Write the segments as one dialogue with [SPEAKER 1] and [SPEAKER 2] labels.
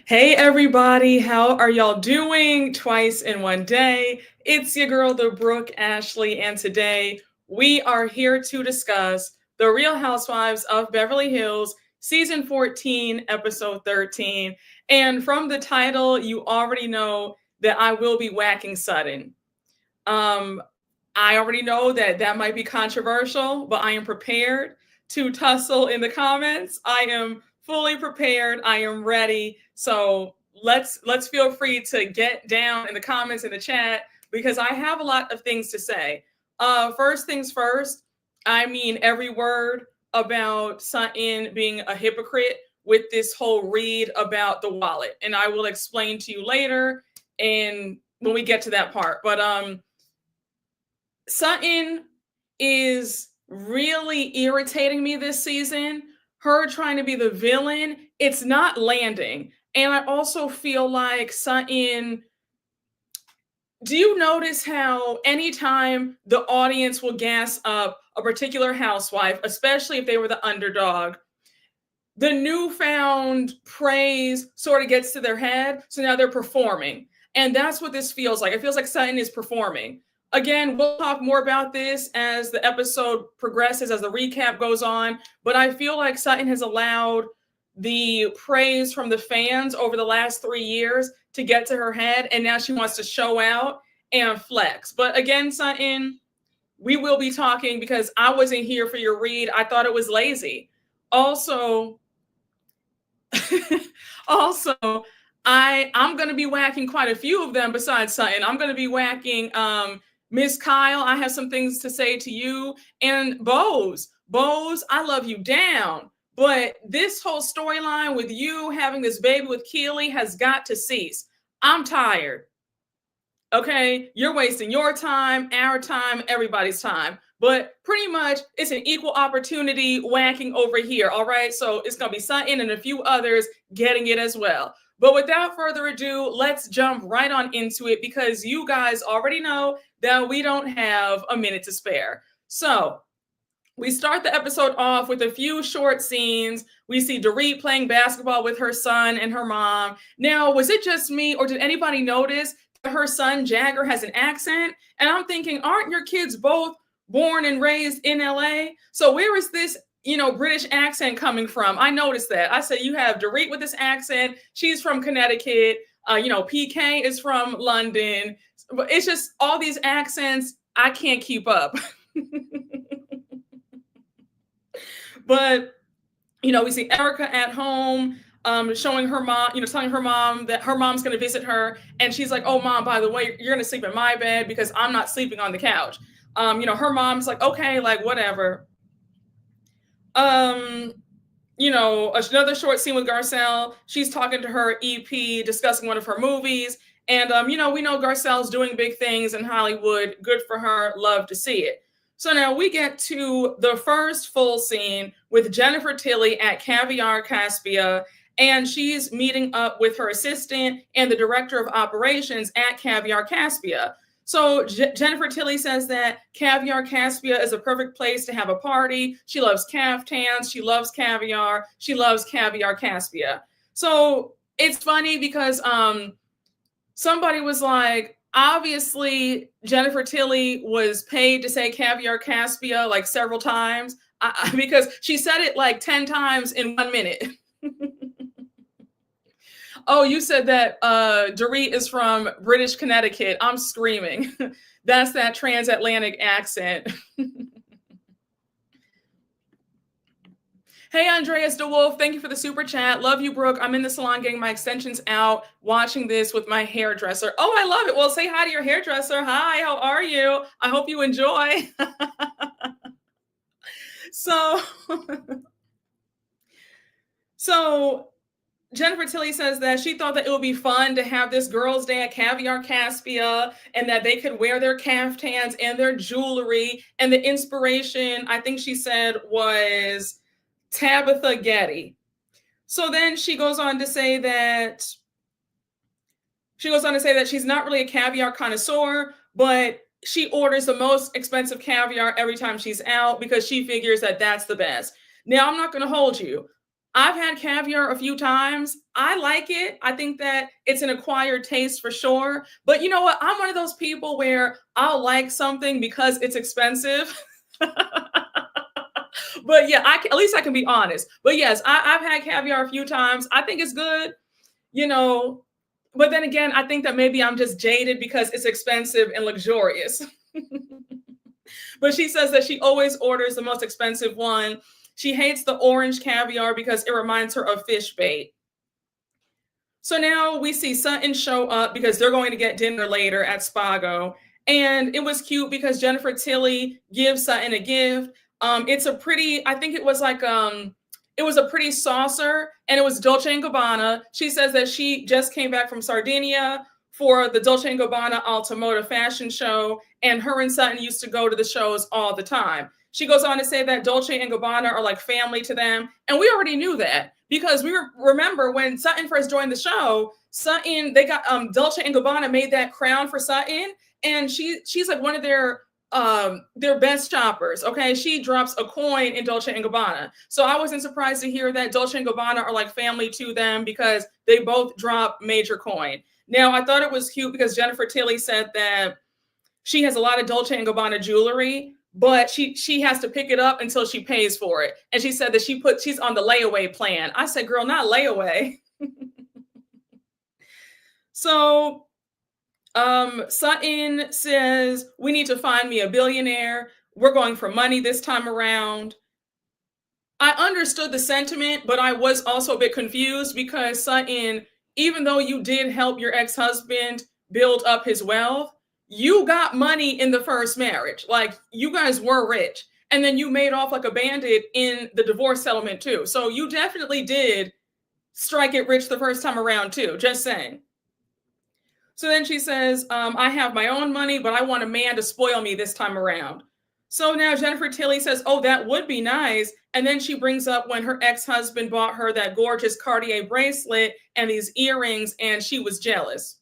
[SPEAKER 1] Hey everybody, how are y'all doing? Twice in one day. It's your girl, the Brooke Ashley, and today we are here to discuss The Real Housewives of Beverly Hills, season 14, episode 13. And from the title, you already know that I will be whacking Sutton. Um, I already know that that might be controversial, but I am prepared to tussle in the comments. I am fully prepared. I am ready. So let's feel free to get down in the comments in the chat because I have a lot of things to say. First things first, I mean every word about Sutton being a hypocrite with this whole read about the wallet, and I will explain to you later and when we get to that part. But Sutton is really irritating me this season. Her trying to be the villain, it's not landing. And I also feel like Sutton, do you notice how anytime the audience will gas up a particular housewife, especially if they were the underdog, the newfound praise sort of gets to their head. So now they're performing. And that's what this feels like. It feels like Sutton is performing. Again, we'll talk more about this as the episode progresses, as the recap goes on. But I feel like Sutton has allowed the praise from the fans over the last 3 years to get to her head. And now she wants to show out and flex. But again, Sutton, we will be talking because I wasn't here for your read. I thought it was lazy. Also, also, I'm going to be whacking quite a few of them besides Sutton. I'm going to be whacking Miss Kyle. I have some things to say to you. And Bose, I love you down. But this whole storyline with you having this baby with Keely has got to cease. I'm tired. Okay, you're wasting your time, our time, everybody's time. But pretty much it's an equal opportunity whacking over here. All right, so it's going to be Sutton and a few others getting it as well. But without further ado, let's jump right on into it because you guys already know that we don't have a minute to spare. So we start the episode off with a few short scenes. We see Dorit playing basketball with her son and her mom. Now, was it just me or did anybody notice that her son Jagger has an accent? And I'm thinking, aren't your kids both born and raised in LA? So where is this, British accent coming from? I noticed that. I said, you have Dorit with this accent. She's from Connecticut. PK is from London. But it's just all these accents. I can't keep up. But, we see Erika at home, showing her mom, telling her mom that her mom's going to visit her. And she's like, oh, Mom, by the way, you're going to sleep in my bed because I'm not sleeping on the couch. Her mom's like, okay, like whatever. Another short scene with Garcelle. She's talking to her EP, discussing one of her movies. And, we know Garcelle's doing big things in Hollywood. Good for her. Love to see it. So now we get to the first full scene with Jennifer Tilly at Caviar Caspia, and she's meeting up with her assistant and the director of operations at Caviar Caspia. So Jennifer Tilly says that Caviar Caspia is a perfect place to have a party. She loves caftans. She loves caviar. She loves Caviar Caspia. So it's funny because somebody was like, obviously, Jennifer Tilly was paid to say Caviar Caspia like several times because she said it like 10 times in 1 minute. Oh, you said that Dorit is from British Connecticut. I'm screaming. That's that transatlantic accent. Hey, Andreas DeWolf, thank you for the super chat. Love you, Brooke. I'm in the salon getting my extensions out, watching this with my hairdresser. Oh, I love it. Well, say hi to your hairdresser. Hi, how are you? I hope you enjoy. So Jennifer Tilly says that she thought that it would be fun to have this girls' day at Caviar Caspia and that they could wear their caftans and their jewelry. And the inspiration, I think she said, was Tabitha Getty. So then she goes on to say that she's not really a caviar connoisseur, but she orders the most expensive caviar every time she's out because she figures that that's the best. Now, I'm not going to hold you. I've had caviar a few times. I like it. I think that it's an acquired taste for sure. But you know what? I'm one of those people where I'll like something because it's expensive. But yeah, at least I can be honest. But yes, I've had caviar a few times. I think it's good, you know. But then again, I think that maybe I'm just jaded because it's expensive and luxurious. But she says that she always orders the most expensive one. She hates the orange caviar because it reminds her of fish bait. So now we see Sutton show up because they're going to get dinner later at Spago. And it was cute because Jennifer Tilly gives Sutton a gift. It's a pretty, I think it was like it was a pretty saucer, and it was Dolce & Gabbana. She says that she just came back from Sardinia for the Dolce & Gabbana Altamoda fashion show, and her and Sutton used to go to the shows all the time. She goes on to say that Dolce & Gabbana are like family to them, and we already knew that because remember when Sutton first joined the show, they got Dolce & Gabbana made that crown for Sutton, and she's like one of their best shoppers. Okay, she drops a coin in Dolce & Gabbana, so I wasn't surprised to hear that Dolce & Gabbana are like family to them because they both drop major coin. Now I thought it was cute because Jennifer Tilly said that she has a lot of Dolce & Gabbana jewelry, but she has to pick it up until she pays for it, and she said that she's on the layaway plan. I said, girl, not layaway. So Sutton says, we need to find me a billionaire. We're going for money this time around. I understood the sentiment, but I was also a bit confused because Sutton, even though you did help your ex-husband build up his wealth, you got money in the first marriage. Like, you guys were rich. And then you made off like a bandit in the divorce settlement too. So you definitely did strike it rich the first time around too. Just saying. So then she says, I have my own money, but I want a man to spoil me this time around. So now Jennifer Tilly says, oh, that would be nice. And then she brings up when her ex-husband bought her that gorgeous Cartier bracelet and these earrings, and she was jealous.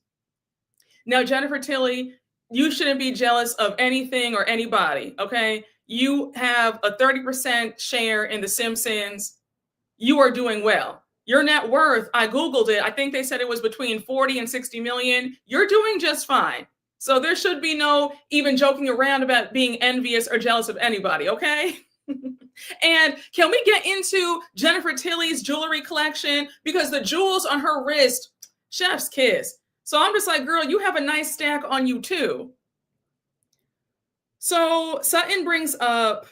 [SPEAKER 1] Now, Jennifer Tilly, you shouldn't be jealous of anything or anybody, okay? You have a 30% share in The Simpsons. You are doing well. Your net worth, I Googled it. I think they said it was between 40 and 60 million. You're doing just fine. So there should be no even joking around about being envious or jealous of anybody, okay? And can we get into Jennifer Tilly's jewelry collection? Because the jewels on her wrist, chef's kiss. So I'm just like, girl, you have a nice stack on you too. So Sutton brings up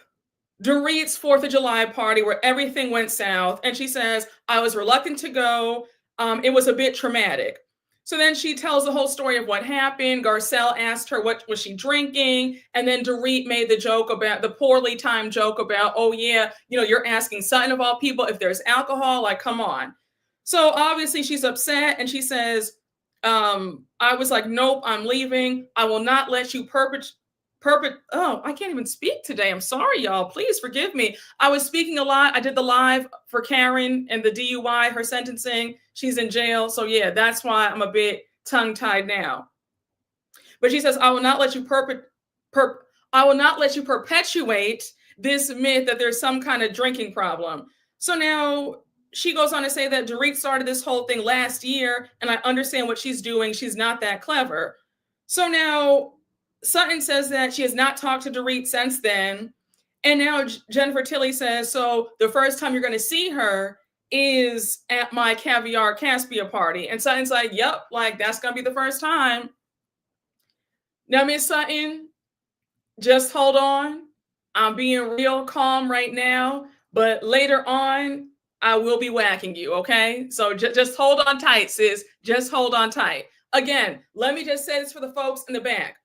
[SPEAKER 1] Dorit's 4th of July party where everything went south. And she says, I was reluctant to go. It was a bit traumatic. So then she tells the whole story of what happened. Garcelle asked her what was she drinking. And then Dorit made the poorly timed joke about, oh yeah, you're asking Sutton of all people if there's alcohol, like, come on. So obviously she's upset and she says, I was like, nope, I'm leaving. I will not let you oh, I can't even speak today. I'm sorry, y'all. Please forgive me. I was speaking a lot. I did the live for Karen and the DUI, her sentencing. She's in jail. So yeah, that's why I'm a bit tongue-tied now. But she says, I will not let you perpetuate this myth that there's some kind of drinking problem. So now she goes on to say that Dorit started this whole thing last year, and I understand what she's doing. She's not that clever. So now Sutton says that she has not talked to Dorit since then. And now Jennifer Tilly says, so the first time you're going to see her is at my Caviar Caspia party. And Sutton's like, yep, like that's going to be the first time. Now, Miss Sutton, just hold on. I'm being real calm right now, but later on, I will be whacking you, okay? So just hold on tight, sis. Just hold on tight. Again, let me just say this for the folks in the back.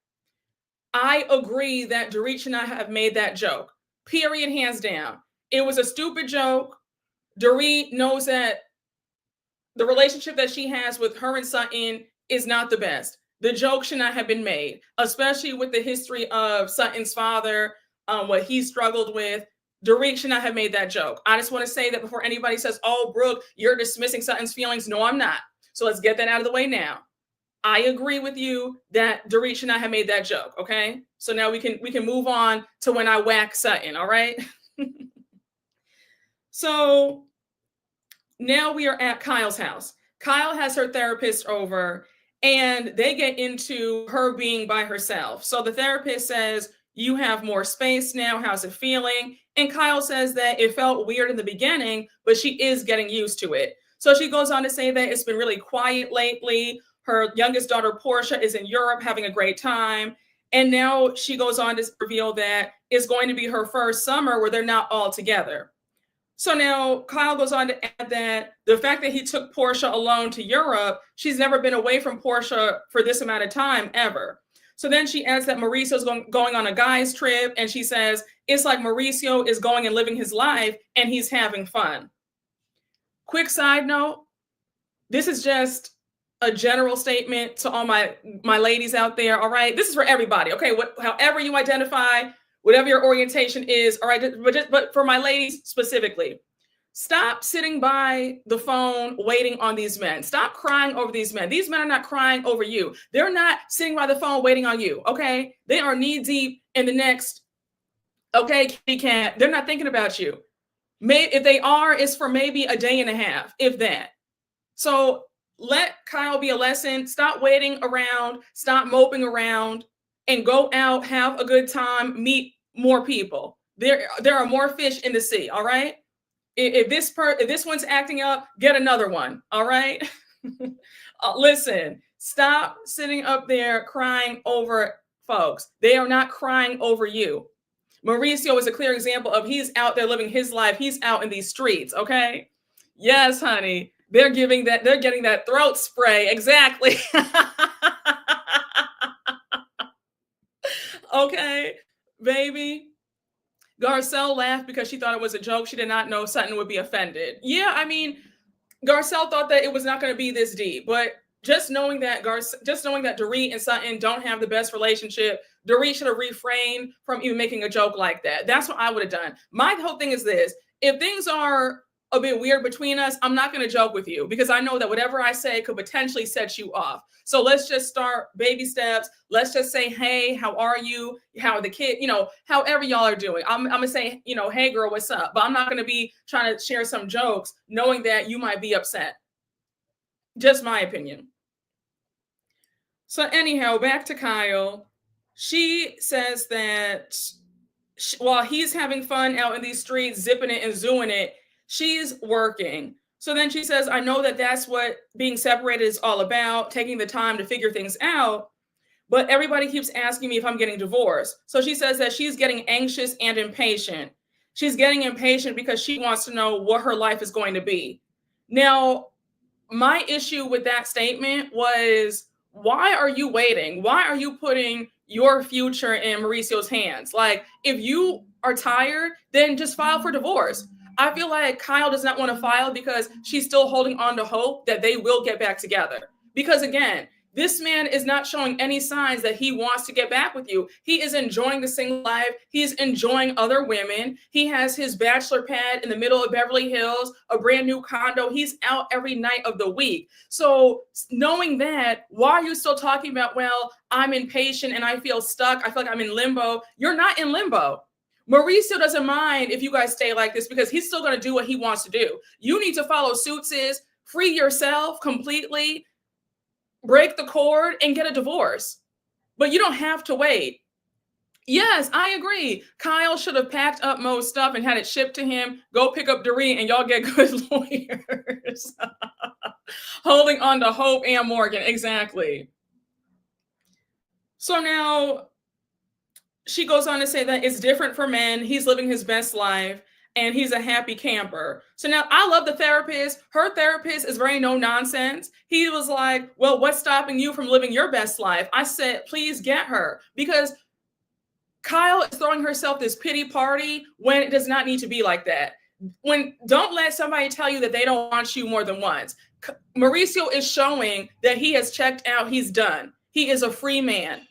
[SPEAKER 1] I agree that Dorit should not have made that joke. Period, hands down. It was a stupid joke. Dorit knows that the relationship that she has with her and Sutton is not the best. The joke should not have been made, especially with the history of Sutton's father, what he struggled with. Dorit should not have made that joke. I just want to say that before anybody says, oh, Brooke, you're dismissing Sutton's feelings. No, I'm not. So let's get that out of the way now. I agree with you that Dorit should not have made that joke, okay? So now we can move on to when I whack Sutton, all right? So now we are at Kyle's house. Kyle has her therapist over and they get into her being by herself. So the therapist says, you have more space now. How's it feeling? And Kyle says that it felt weird in the beginning, but she is getting used to it. So she goes on to say that it's been really quiet lately. Her youngest daughter, Portia, is in Europe having a great time. And now she goes on to reveal that it's going to be her first summer where they're not all together. So now Kyle goes on to add that the fact that he took Portia alone to Europe, she's never been away from Portia for this amount of time ever. So then she adds that Mauricio's going on a guy's trip, and she says, it's like Mauricio is going and living his life and he's having fun. Quick side note, this is just a general statement to all my ladies out there, all right? This is for everybody, okay? However you identify, whatever your orientation is, all right? But for my ladies specifically, stop sitting by the phone waiting on these men. Stop crying over these men. These men are not crying over you. They're not sitting by the phone waiting on you, okay? They are knee deep in the next, okay, kitty cat. They're not thinking about you. If they are, it's for maybe a day and a half, if that. So let Kyle be a lesson. Stop waiting around. Stop moping around. And go out, have a good time, meet more people. There are more fish in the sea, all right? If this one's acting up, get another one, all right? Listen, stop sitting up there crying over folks. They are not crying over you. Mauricio is a clear example of he's out there living his life. He's out in these streets, okay? Yes, honey. They're getting that throat spray, exactly. Okay, baby. Garcelle laughed because she thought it was a joke. She did not know Sutton would be offended. Yeah, I mean, Garcelle thought that it was not going to be this deep, but just knowing that Dorit and Sutton don't have the best relationship, Dorit should have refrained from even making a joke like that. That's what I would have done. My whole thing is this: if things are a bit weird between us, I'm not going to joke with you because I know that whatever I say could potentially set you off. So let's just start baby steps. Let's just say, hey, how are you? How are the kids? However y'all are doing. I'm going to say, hey girl, what's up? But I'm not going to be trying to share some jokes knowing that you might be upset. Just my opinion. So anyhow, back to Kyle. She says that while he's having fun out in these streets, zipping it and zooing it, she's working. So then she says, I know that that's what being separated is all about, taking the time to figure things out. But everybody keeps asking me if I'm getting divorced. So she says that she's getting anxious and impatient. She's getting impatient because she wants to know what her life is going to be. Now, my issue with that statement was, why are you waiting? Why are you putting your future in Mauricio's hands? Like, if you are tired, then just file for divorce. I feel like Kyle does not want to file because she's still holding on to hope that they will get back together. Because again, this man is not showing any signs that he wants to get back with you. He is enjoying the single life. He's enjoying other women. He has his bachelor pad in the middle of Beverly Hills, a brand new condo. He's out every night of the week. So knowing that, why are you still talking about, well, I'm impatient and I feel stuck. I feel like I'm in limbo. You're not in limbo. Mauricio doesn't mind if you guys stay like this because he's still going to do what he wants to do. You need to follow suits, free yourself completely, break the cord, and get a divorce. But you don't have to wait. Yes, I agree. Kyle should have packed up Mo's stuff and had it shipped to him. Go pick up Dorit and y'all get good lawyers. Holding on to Hope and Morgan. Exactly. So now she goes on to say that it's different for men. He's living his best life and he's a happy camper. So now I love the therapist. Her therapist is very no nonsense. He was like, well, what's stopping you from living your best life? I said, please get her, because Kyle is throwing herself this pity party when it does not need to be like that. Don't let somebody tell you that they don't want you more than once. Mauricio is showing that he has checked out. He's done. He is a free man.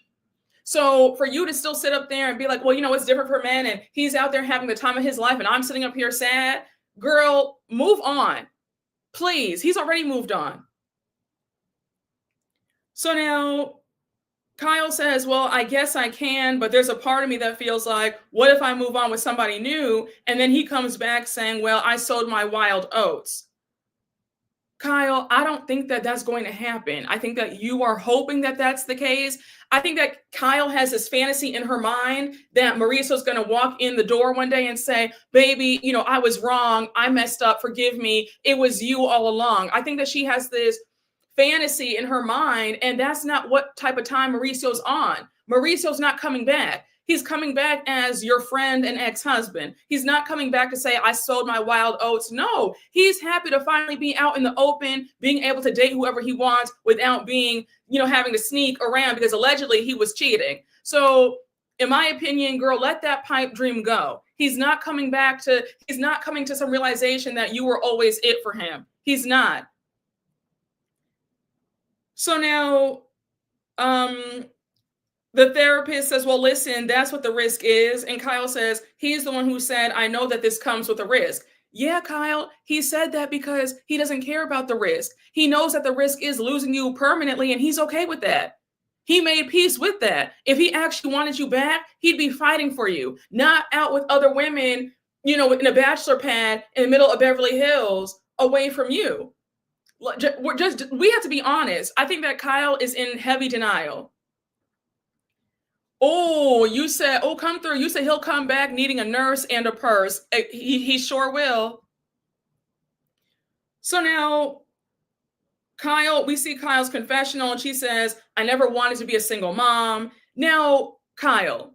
[SPEAKER 1] So for you to still sit up there and be like, well, it's different for men and he's out there having the time of his life and I'm sitting up here sad, girl, move on. Please. He's already moved on. So now Kyle says, well, I guess I can, but there's a part of me that feels like, what if I move on with somebody new? And then he comes back saying, well, I sowed my wild oats. Kyle, I don't think that that's going to happen. I think that you are hoping that that's the case. I think that Kyle has this fantasy in her mind that Mauricio's going to walk in the door one day and say, baby, I was wrong. I messed up. Forgive me. It was you all along. I think that she has this fantasy in her mind, and that's not what type of time Mauricio's on. Mauricio's not coming back. He's coming back as your friend and ex-husband. He's not coming back to say, I sold my wild oats. No, he's happy to finally be out in the open, being able to date whoever he wants without being, having to sneak around because allegedly he was cheating. So in my opinion, girl, let that pipe dream go. He's not coming to some realization that you were always it for him. He's not. So now, the therapist says, well, listen, that's what the risk is. And Kyle says, he's the one who said, I know that this comes with a risk. Yeah, Kyle, he said that because he doesn't care about the risk. He knows that the risk is losing you permanently, and he's okay with that. He made peace with that. If he actually wanted you back, he'd be fighting for you, not out with other women, in a bachelor pad in the middle of Beverly Hills away from you. We have to be honest. I think that Kyle is in heavy denial. Oh, you said, come through. You said he'll come back needing a nurse and a purse. He sure will. So now, we see Kyle's confessional, and she says, I never wanted to be a single mom. Now, Kyle,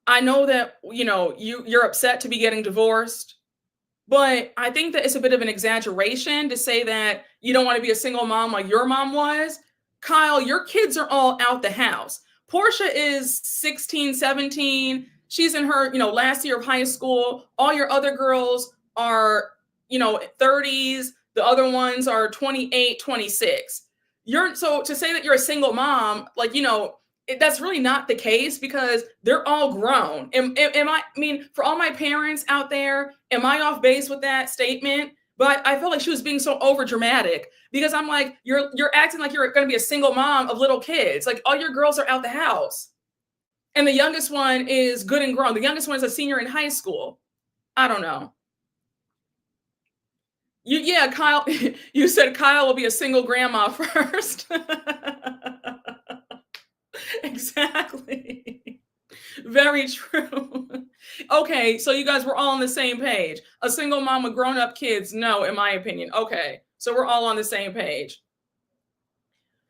[SPEAKER 1] I know that, you're upset to be getting divorced, but I think that it's a bit of an exaggeration to say that you don't want to be a single mom like your mom was. Kyle, your kids are all out the house. Portia is 16, 17. She's in her, last year of high school. All your other girls are, 30s. The other ones are 28, 26. So to say that you're a single mom, that's really not the case because they're all grown. For all my parents out there, am I off base with that statement? But I felt like she was being so over dramatic because I'm like, you're acting like you're going to be a single mom of little kids. Like all your girls are out the house. And the youngest one is good and grown. The youngest one is a senior in high school. I don't know. Kyle, you said Kyle will be a single grandma first. Exactly. Very true. Okay, so you guys were all on the same page. A single mom with grown-up kids, no, in my opinion. Okay, so we're all on the same page.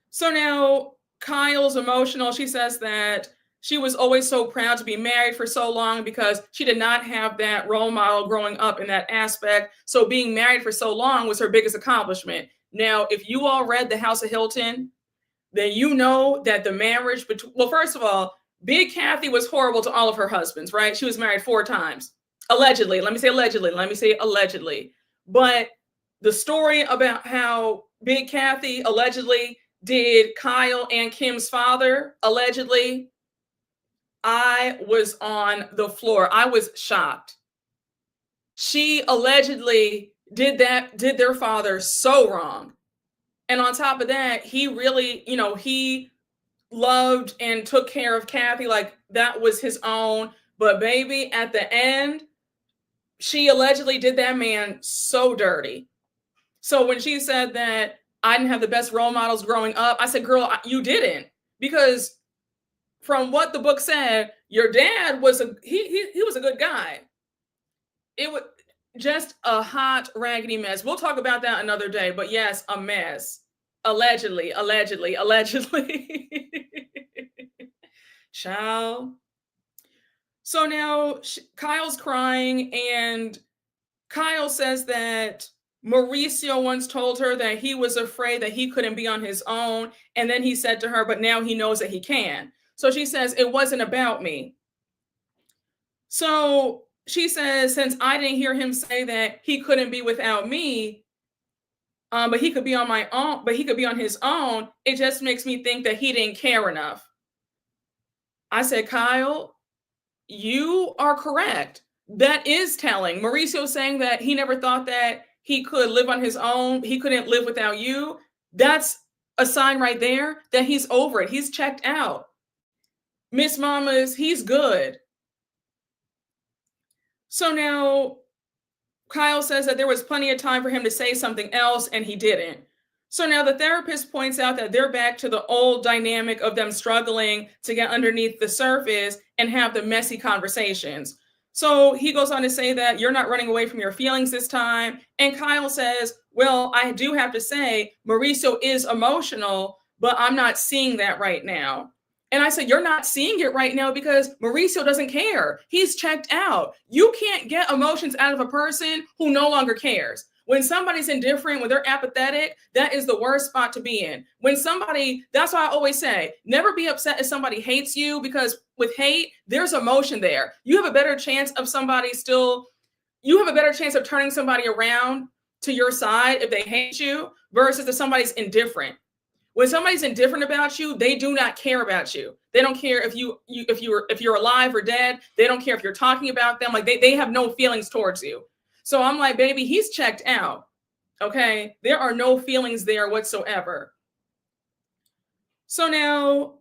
[SPEAKER 1] So now Kyle's emotional. She says that she was always so proud to be married for so long because she did not have that role model growing up in that aspect. So being married for so long was her biggest accomplishment. Now, if you all read The House of Hilton, then you know that the marriage between, well, first of all, Big Kathy was horrible to all of her husbands, right? She was married 4 times. Allegedly. Let me say allegedly. But the story about how Big Kathy allegedly did Kyle and Kim's father, allegedly, I was on the floor. I was shocked. She allegedly did their father so wrong. And on top of that, he really, he loved and took care of Kathy like that was his own. But baby, at the end, she allegedly did that man so dirty. So when she said that I didn't have the best role models growing up, I said, girl, you didn't. Because from what the book said, your dad was he was a good guy. It was just a hot, raggedy mess. We'll talk about that another day. But yes, a mess. Allegedly. Child. So now Kyle's crying, and Kyle says that Mauricio once told her that he was afraid that he couldn't be on his own. And then he said to her, but now he knows that he can. So she says, it wasn't about me. So she says, since I didn't hear him say that he couldn't be without me, but he could be on my own, but he could be on his own, it just makes me think that he didn't care enough. I said, Kyle, you are correct. That is telling. Mauricio saying that he never thought that he could live on his own. He couldn't live without you. That's a sign right there that he's over it. He's checked out. Miss Mamas, he's good. So now Kyle says that there was plenty of time for him to say something else and he didn't. So now the therapist points out that they're back to the old dynamic of them struggling to get underneath the surface and have the messy conversations. So he goes on to say that you're not running away from your feelings this time. And Kyle says, well, I do have to say, Mauricio is emotional, but I'm not seeing that right now. And I said, you're not seeing it right now because Mauricio doesn't care. He's checked out. You can't get emotions out of a person who no longer cares. When somebody's indifferent, when they're apathetic, that is the worst spot to be in. When somebody, that's why I always say, never be upset if somebody hates you, because with hate, there's emotion there. You have a better chance of turning somebody around to your side if they hate you versus if somebody's indifferent. When somebody's indifferent about you, they do not care about you. They don't care if you're alive or dead. They don't care if you're talking about them. Like they have no feelings towards you. So I'm like, baby, he's checked out. Okay, there are no feelings there whatsoever. So now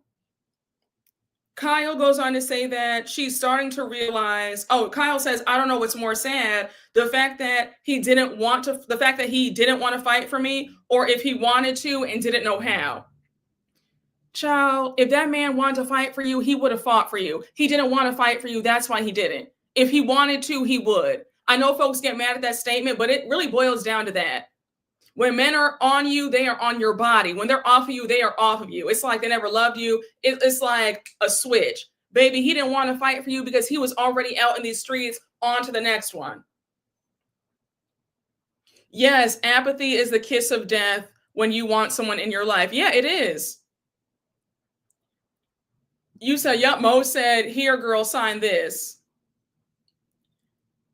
[SPEAKER 1] Kyle goes on to say that she's starting to realize, Kyle says, I don't know what's more sad, the fact that he didn't want to fight for me, or if he wanted to and didn't know how. Child, if that man wanted to fight for you, he would have fought for you. He didn't want to fight for you. That's why he didn't. If he wanted to, he would. I know folks get mad at that statement, but it really boils down to that. When men are on you, they are on your body. When they're off of you, they are off of you. It's like they never loved you. It's like a switch. Baby, he didn't want to fight for you because he was already out in these streets, on to the next one. Yes, apathy is the kiss of death when you want someone in your life. Yeah, it is. You said, yep, Mo said, here, girl, sign this.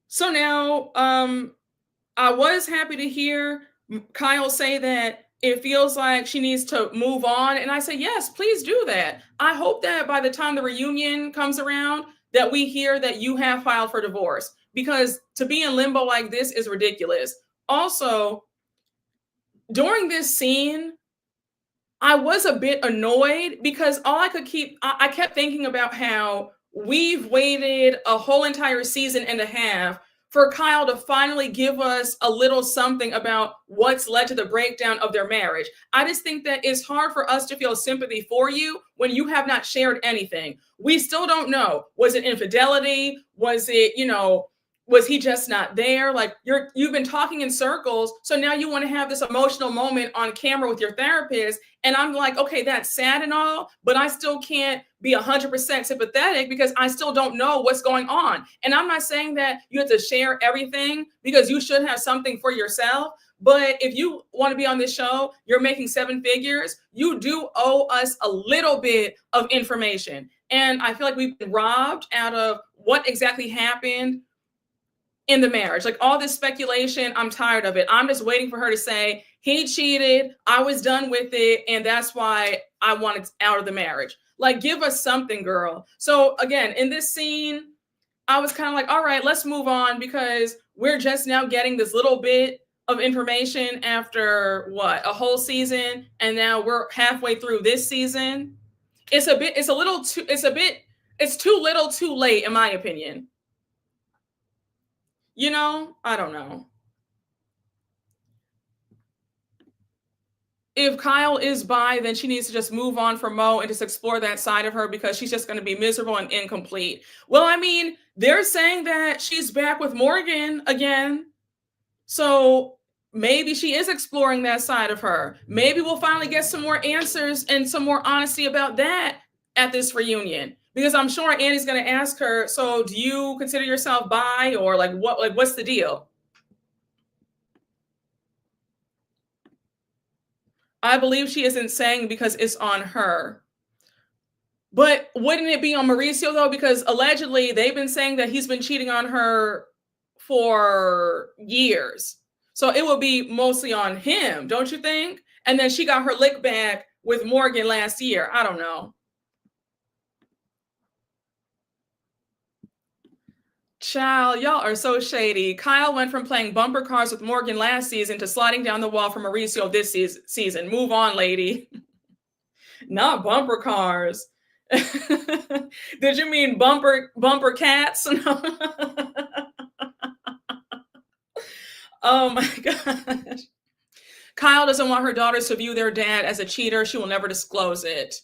[SPEAKER 1] So now, I was happy to hear Kyle say that it feels like she needs to move on. And I say, yes, please do that. I hope that by the time the reunion comes around, that we hear that you have filed for divorce, because to be in limbo like this is ridiculous. Also, during this scene, I was a bit annoyed because I kept thinking about how we've waited a whole entire season and a half for Kyle to finally give us a little something about what's led to the breakdown of their marriage. I just think that it's hard for us to feel sympathy for you when you have not shared anything. We still don't know. Was it infidelity? Was it, was he just not there? Like you've been talking in circles. So now you want to have this emotional moment on camera with your therapist. And I'm like, okay, that's sad and all, but I still can't be 100% sympathetic because I still don't know what's going on. And I'm not saying that you have to share everything, because you should have something for yourself. But if you want to be on this show, you're making 7 figures, you do owe us a little bit of information. And I feel like we've been robbed out of what exactly happened in the marriage. Like all this speculation, I'm tired of it. I'm just waiting for her to say, he cheated, I was done with it, and that's why I wanted out of the marriage. Like, give us something, girl. So again, in this scene, I was kind of like, all right, let's move on, because we're just now getting this little bit of information after a whole season, and now we're halfway through this season. It's too little too late, in my opinion. I don't know. If Kyle is bi, then she needs to just move on from Mo and just explore that side of her, because she's just going to be miserable and incomplete. Well, I mean, they're saying that she's back with Morgan again. So maybe she is exploring that side of her. Maybe we'll finally get some more answers and some more honesty about that at this reunion. Because I'm sure Annie's going to ask her, so do you consider yourself bi, or what's the deal? I believe she isn't saying because it's on her. But wouldn't it be on Mauricio, though? Because allegedly they've been saying that he's been cheating on her for years. So it will be mostly on him, don't you think? And then she got her lick back with Morgan last year. I don't know. Child, y'all are so shady. Kyle went from playing bumper cars with Morgan last season to sliding down the wall for Mauricio this season. Move on, lady. Not bumper cars. Did you mean bumper cats? Oh my gosh. Kyle doesn't want her daughters to view their dad as a cheater. She will never disclose it.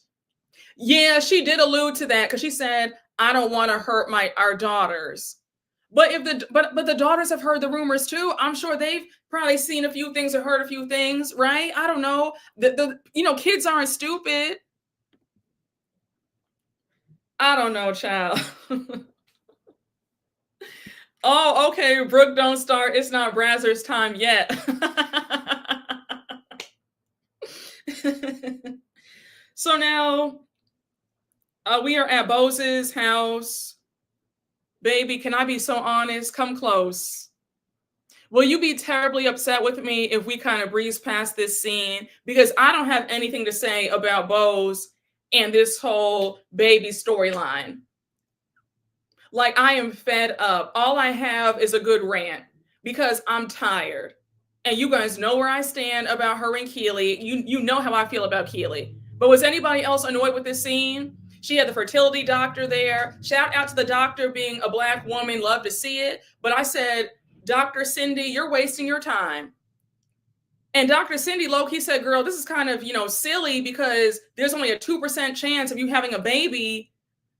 [SPEAKER 1] Yeah, she did allude to that because she said, "I don't want to hurt our daughters." But if but the daughters have heard the rumors too. I'm sure they've probably seen a few things or heard a few things, right? I don't know. Kids aren't stupid. I don't know, child. Oh, okay. Brooke, don't start. It's not Brazzers time yet. So now we are at Bose's house. Baby, can I be so honest? Come close. Will you be terribly upset with me if we kind of breeze past this scene? Because I don't have anything to say about Bose and this whole baby storyline. Like, I am fed up. All I have is a good rant because I'm tired. And you guys know where I stand about her and Keely. You know how I feel about Keely. But was anybody else annoyed with this scene? She had the fertility doctor there. Shout out to the doctor being a Black woman. Love to see it. But I said, Dr. Cindy, you're wasting your time. And Dr. Cindy Loki said, girl, this is kind of, silly because there's only a 2% chance of you having a baby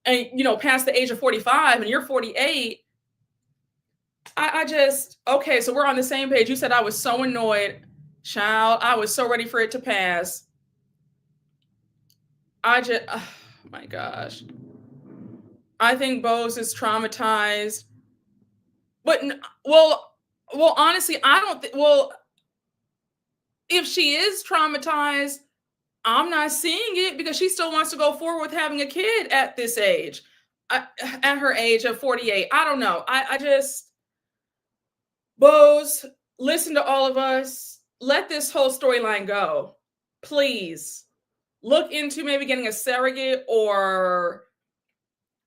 [SPEAKER 1] and, past the age of 45 and you're 48. Okay, so we're on the same page. You said I was so annoyed. Child, I was so ready for it to pass. Oh my gosh. I think Bose is traumatized. But, well, honestly, I don't think, if she is traumatized, I'm not seeing it because she still wants to go forward with having a kid at this age, at her age of 48. I don't know. Bose, listen to all of us. Let this whole storyline go. Please look into maybe getting a surrogate or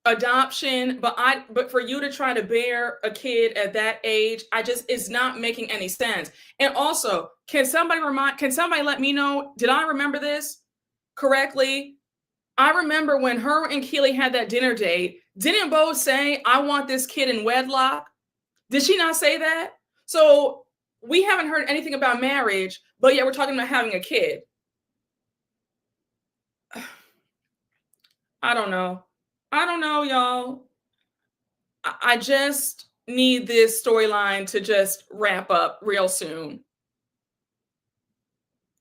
[SPEAKER 1] adoption. But for you to try to bear a kid at that age, it's not making any sense. And also, can somebody let me know, did I remember this correctly? I remember when her and Keely had that dinner date, didn't Bose say, I want this kid in wedlock? Did she not say that? So we haven't heard anything about marriage, but yet we're talking about having a kid. I don't know. Y'all. I just need this storyline to just wrap up real soon.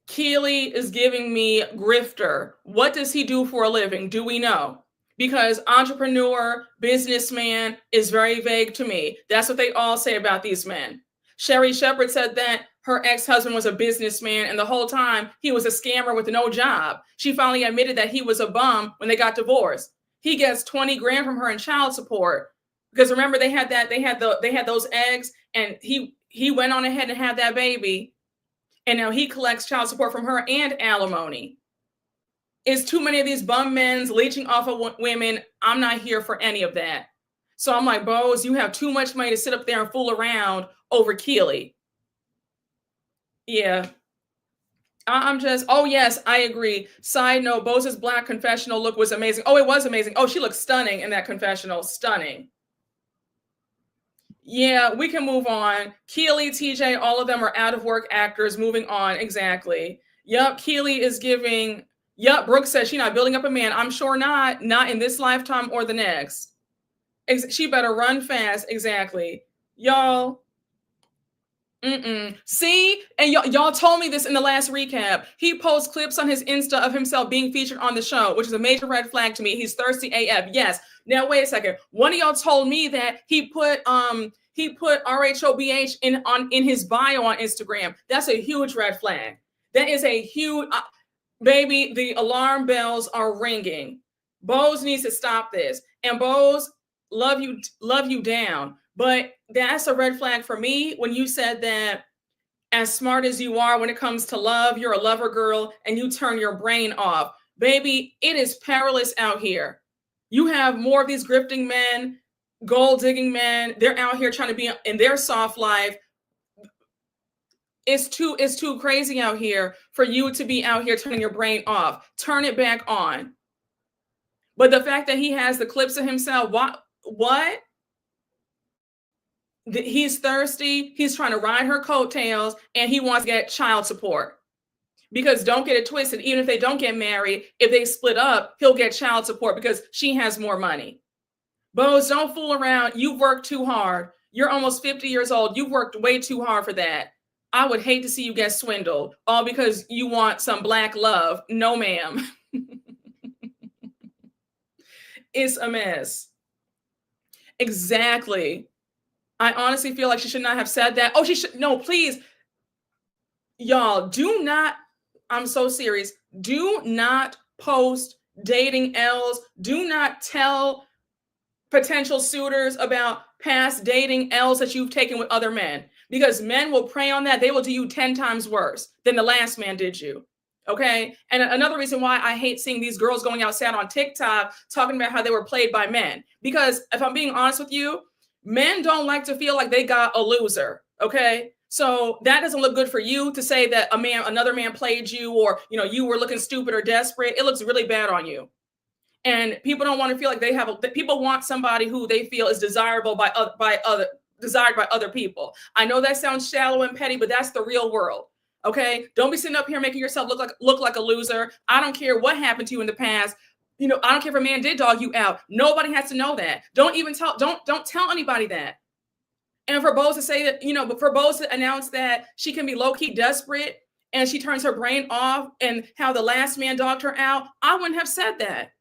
[SPEAKER 1] Keely is giving me grifter. What does he do for a living? Do we know? Because entrepreneur, businessman is very vague to me. That's what they all say about these men. Sherry Shepherd said that her ex-husband was a businessman and the whole time he was a scammer with no job. She finally admitted that he was a bum when they got divorced. He gets 20 grand from her in child support. Because remember they had those eggs and he went on ahead and had that baby. And now he collects child support from her and alimony. It's too many of these bum men leeching off of women. I'm not here for any of that. So I'm like, Bose, you have too much money to sit up there and fool around over Keely. Yeah. Oh yes, I agree. Side note, Bose's Black confessional look was amazing. Oh, it was amazing. Oh, she looked stunning in that confessional. Stunning. Yeah, we can move on. Keely, TJ, all of them are out of work actors. Moving on. Exactly. Yep, Keely is giving. Yep, Brooke says she's not building up a man. I'm sure not. Not in this lifetime or the next. She better run fast. Exactly. Y'all. See, and y'all told me this in the last recap. He posts clips on his Insta of himself being featured on the show, which is a major red flag to me. He's thirsty AF. Yes. Now wait a second. One of y'all told me that he put RHOBH in his bio on Instagram. That's a huge red flag. That is a huge baby. The alarm bells are ringing. Bose needs to stop this. And Bose, love you down. But that's a red flag for me when you said that as smart as you are when it comes to love, you're a lover girl and you turn your brain off. Baby, it is perilous out here. You have more of these grifting men, gold digging men. They're out here trying to be in their soft life. It's too crazy out here for you to be out here turning your brain off. Turn it back on. But the fact that he has the clips of himself, what? He's thirsty. He's trying to ride her coattails, and he wants to get child support. Because don't get it twisted, even if they don't get married, if they split up, he'll get child support because she has more money. Bose, don't fool around. You've worked too hard. You're almost 50 years old. You've worked way too hard for that. I would hate to see you get swindled, all because you want some black love. No, ma'am. It's a mess. Exactly. I honestly feel like she should not have said that. Oh, she should. No, please. Y'all, do not. I'm so serious. Do not post dating L's. Do not tell potential suitors about past dating L's that you've taken with other men, because men will prey on that. They will do you 10 times worse than the last man did you. Okay. And another reason why I hate seeing these girls going outside on TikTok talking about how they were played by men, because if I'm being honest with you, men don't like to feel like they got a loser. Okay. So that doesn't look good for you to say that another man played you, or, you were looking stupid or desperate. It looks really bad on you. And people don't want to feel like people want somebody who they feel is desirable desired by other people. I know that sounds shallow and petty, but that's the real world. Okay. Don't be sitting up here making yourself look like a loser. I don't care what happened to you in the past. I don't care if a man did dog you out. Nobody has to know that. Don't tell anybody that. And for Bose to say that, but for Bose to announce that she can be low-key desperate and she turns her brain off and how the last man dogged her out, I wouldn't have said that.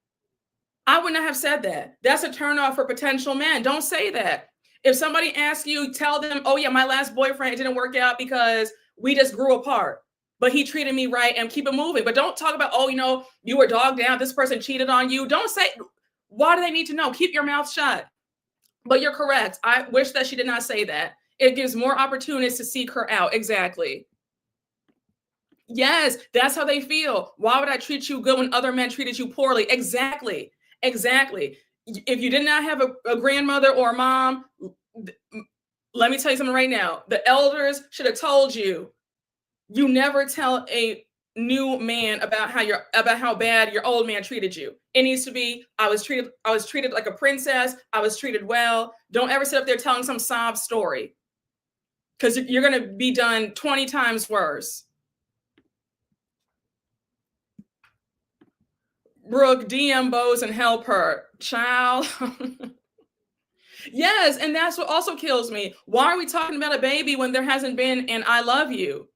[SPEAKER 1] I would not have said that. That's a turnoff for potential men. Don't say that. If somebody asks you, tell them, oh yeah, my last boyfriend, it didn't work out because we just grew apart, but he treated me right, and keep it moving. But don't talk about, oh, you were dogged out, this person cheated on you. Don't say, why do they need to know? Keep your mouth shut. But you're correct. I wish that she did not say that. It gives more opportunities to seek her out. Exactly. Yes, that's how they feel. Why would I treat you good when other men treated you poorly? Exactly. If you did not have a grandmother or a mom, let me tell you something right now. The elders should have told you, you never tell a new man about how bad your old man treated you. It needs to be, I was treated like a princess. I was treated well. Don't ever sit up there telling some sob story, because you're going to be done 20 times worse. Brooke, DM Bose and help her. Child. Yes, and that's what also kills me. Why are we talking about a baby when there hasn't been an I love you?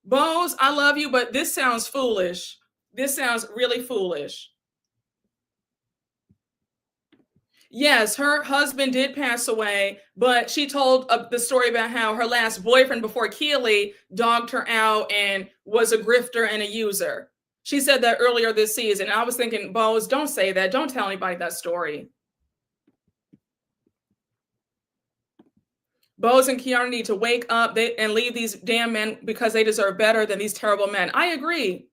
[SPEAKER 1] Bose, I love you, but this sounds foolish. This sounds really foolish. Yes, her husband did pass away, but she told the story about how her last boyfriend before Keely dogged her out and was a grifter and a user. She said that earlier this season. I was thinking, Bose, don't say that. Don't tell anybody that story. Bose and Kiara need to wake up and leave these damn men, because they deserve better than these terrible men. I agree.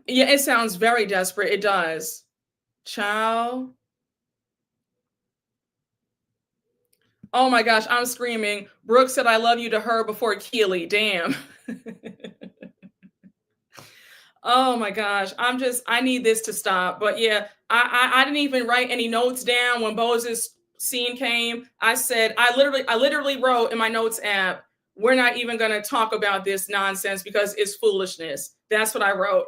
[SPEAKER 1] Yeah, it sounds very desperate. It does. Child. Oh my gosh, I'm screaming. Brooke said I love you to her before Keely. Damn. Oh my gosh, I need this to stop. But yeah, I didn't even write any notes down when Bose's scene came. I said, I literally wrote in my notes app, we're not even going to talk about this nonsense because it's foolishness. That's what I wrote.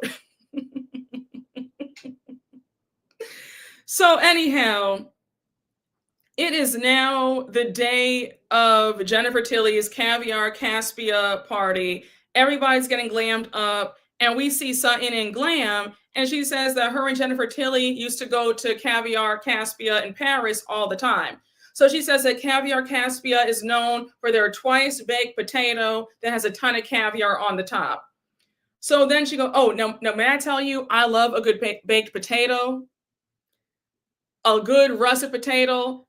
[SPEAKER 1] So anyhow, it is now the day of Jennifer Tilly's Caviar Caspia party. Everybody's getting glammed up. And we see Sutton in glam, and she says that her and Jennifer Tilly used to go to Caviar Caspia in Paris all the time. So she says that Caviar Caspia is known for their twice-baked potato that has a ton of caviar on the top. So then she goes, oh, no, may I tell you, I love a good baked potato. A good russet potato,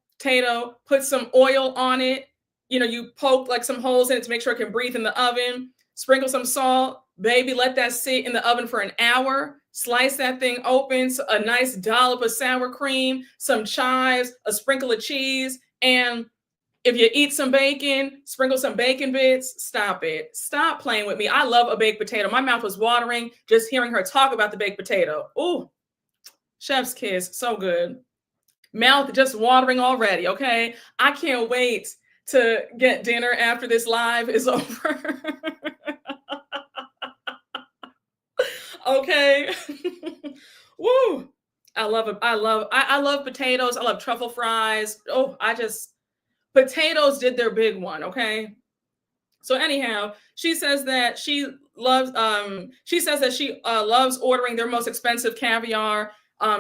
[SPEAKER 1] put some oil on it. You poke like some holes in it to make sure it can breathe in the oven. Sprinkle some salt. Baby, let that sit in the oven for an hour. Slice that thing open, so a nice dollop of sour cream, some chives, a sprinkle of cheese, and if you eat some bacon, sprinkle some bacon bits. Stop it. Stop playing with me. I love a baked potato. My mouth was watering just hearing her talk about the baked potato. Ooh, chef's kiss. So good. Mouth just watering already, okay? I can't wait to get dinner after this live is over. Okay. Woo. I love it. I love potatoes. I love truffle fries. Oh, potatoes did their big one, okay? So anyhow, she says that she loves ordering their most expensive caviar.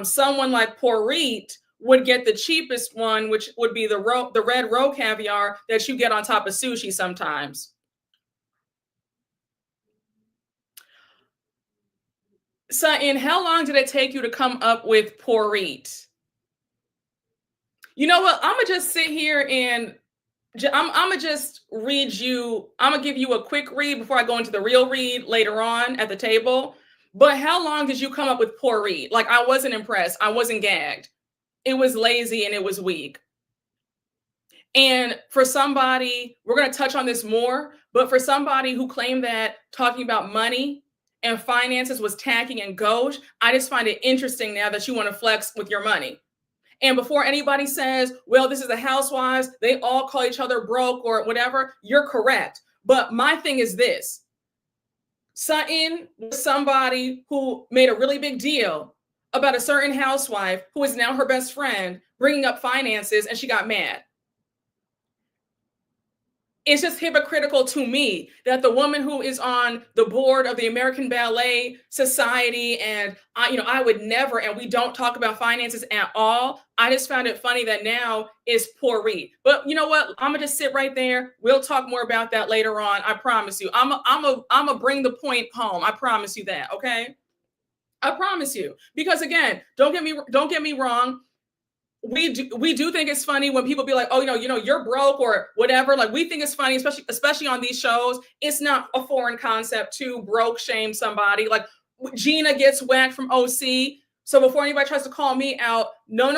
[SPEAKER 1] Someone like Porit would get the cheapest one, which would be the red roe caviar that you get on top of sushi sometimes. Sutton, how long did it take you to come up with Porit? You know what? I'm gonna just sit here and I'm gonna just read you. I'm gonna give you a quick read before I go into the real read later on at the table. But how long did you come up with poor read? Like, I wasn't impressed. I wasn't gagged. It was lazy and it was weak. And for somebody, we're gonna touch on this more, but for somebody who claimed that talking about money and finances was tacky and gauche, I just find it interesting now that you want to flex with your money. And before anybody says, well, this is the Housewives, they all call each other broke or whatever, you're correct. But my thing is this. Sutton was somebody who made a really big deal about a certain housewife who is now her best friend bringing up finances, and she got mad. It's just hypocritical to me that the woman who is on the board of the American Ballet Society and I would never, and we don't talk about finances at all. I just found it funny that now is poor read. But you know what? I'm gonna just sit right there. We'll talk more about that later on. I promise you. I'm a bring the point home. I promise you that. Okay. I promise you. Because again, don't get me wrong. We do think it's funny when people be like, oh, you're broke or whatever. Like, we think it's funny, especially on these shows. It's not a foreign concept to broke shame somebody. Like, Gina gets whacked from OC. So before anybody tries to call me out, no.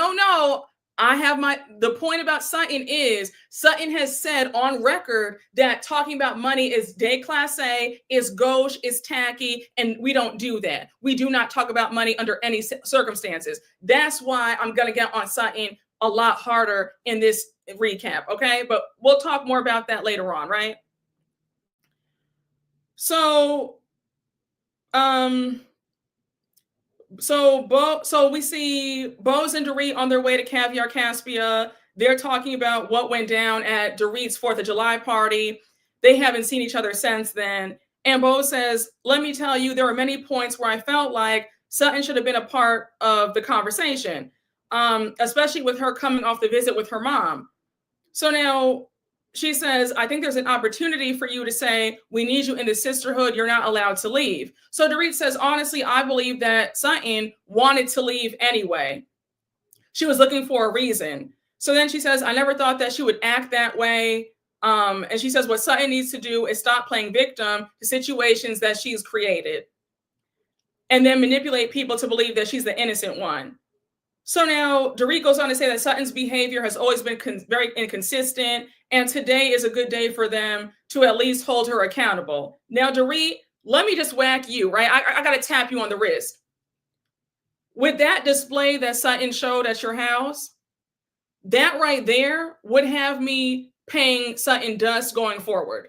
[SPEAKER 1] The point about Sutton is Sutton has said on record that talking about money is déclassé, is gauche, is tacky, and we don't do that. We do not talk about money under any circumstances. That's why I'm going to get on Sutton a lot harder in this recap, okay? But we'll talk more about that later on, right? So, So we see Bose and Dorit on their way to Caviar Caspia. They're talking about what went down at Dorit's 4th of July party. They haven't seen each other since then. And Bose says, let me tell you, there were many points where I felt like Sutton should have been a part of the conversation, especially with her coming off the visit with her mom. So now she says, I think there's an opportunity for you to say, we need you in the sisterhood. You're not allowed to leave. So Dorit says, honestly, I believe that Sutton wanted to leave anyway. She was looking for a reason. So then she says, I never thought that she would act that way. And she says, what Sutton needs to do is stop playing victim to situations that she's created and then manipulate people to believe that she's the innocent one. So now Dorit goes on to say that Sutton's behavior has always been very inconsistent, and today is a good day for them to at least hold her accountable. Now, Dorit, let me just whack you, right? I got to tap you on the wrist. With that display that Sutton showed at your house, that right there would have me paying Sutton dust going forward.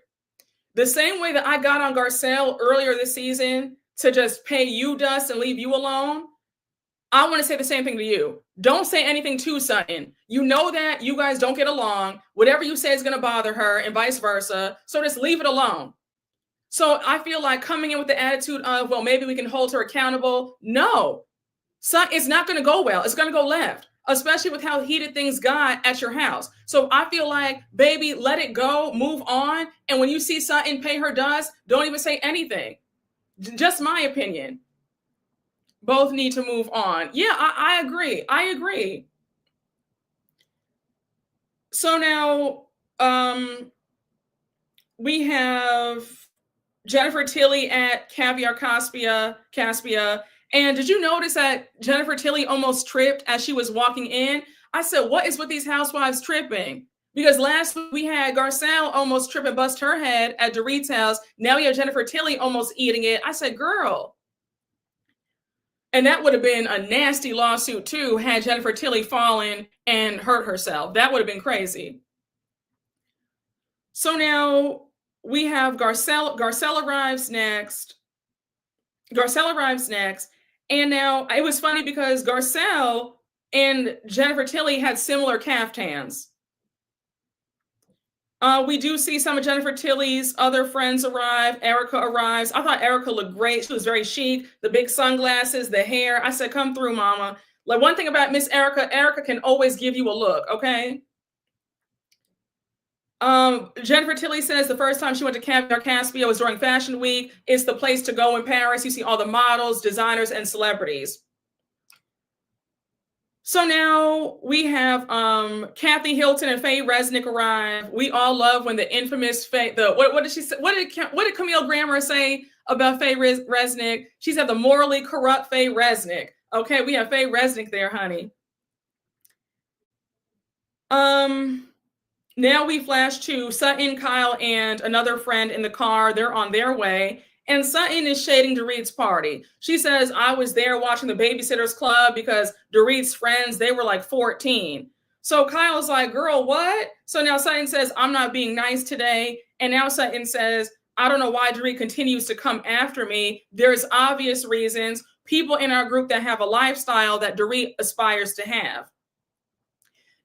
[SPEAKER 1] The same way that I got on Garcelle earlier this season to just pay you dust and leave you alone, I want to say the same thing to you. Don't say anything to Sutton. You know that you guys don't get along. Whatever you say is going to bother her and vice versa. So just leave it alone. So I feel like coming in with the attitude of, well, maybe we can hold her accountable. No, it's not going to go well. It's going to go left, especially with how heated things got at your house. So I feel like, baby, let it go, move on. And when you see Sutton pay her dust, don't even say anything. Just my opinion. Both need to move on. Yeah, I agree. I agree. So now we have Jennifer Tilly at Caviar Caspia. And did you notice that Jennifer Tilly almost tripped as she was walking in? I said, what is with these housewives tripping? Because last week we had Garcelle almost trip and bust her head at Dorit's house. Now we have Jennifer Tilly almost eating it. I said, girl. And that would have been a nasty lawsuit too, had Jennifer Tilly fallen and hurt herself. That would have been crazy. So now we have Garcelle. Garcelle arrives next. And now it was funny because Garcelle and Jennifer Tilly had similar caftans. We do see some of Jennifer Tilly's other friends arrive. Erika arrives. I thought Erika looked great. She was very chic. The big sunglasses, the hair. I said, come through, mama. Like, one thing about Miss Erika, Erika can always give you a look, okay? Jennifer Tilly says the first time she went to Caviar Caspia was during Fashion Week. It's the place to go in Paris. You see all the models, designers, and celebrities. So now we have Kathy Hilton and Faye Resnick arrive. We all love when the infamous Faye, what did she say? What did Camille Grammer say about Faye Resnick? She said the morally corrupt Faye Resnick. Okay, we have Faye Resnick there, honey. Now we flash to Sutton, Kyle, and another friend in the car. They're on their way. And Sutton is shading Dorit's party. She says, I was there watching the Babysitters Club because Dorit's friends, they were like 14. So Kyle's like, girl, what? So now Sutton says, I'm not being nice today. And now Sutton says, I don't know why Dorit continues to come after me. There's obvious reasons. People in our group that have a lifestyle that Dorit aspires to have.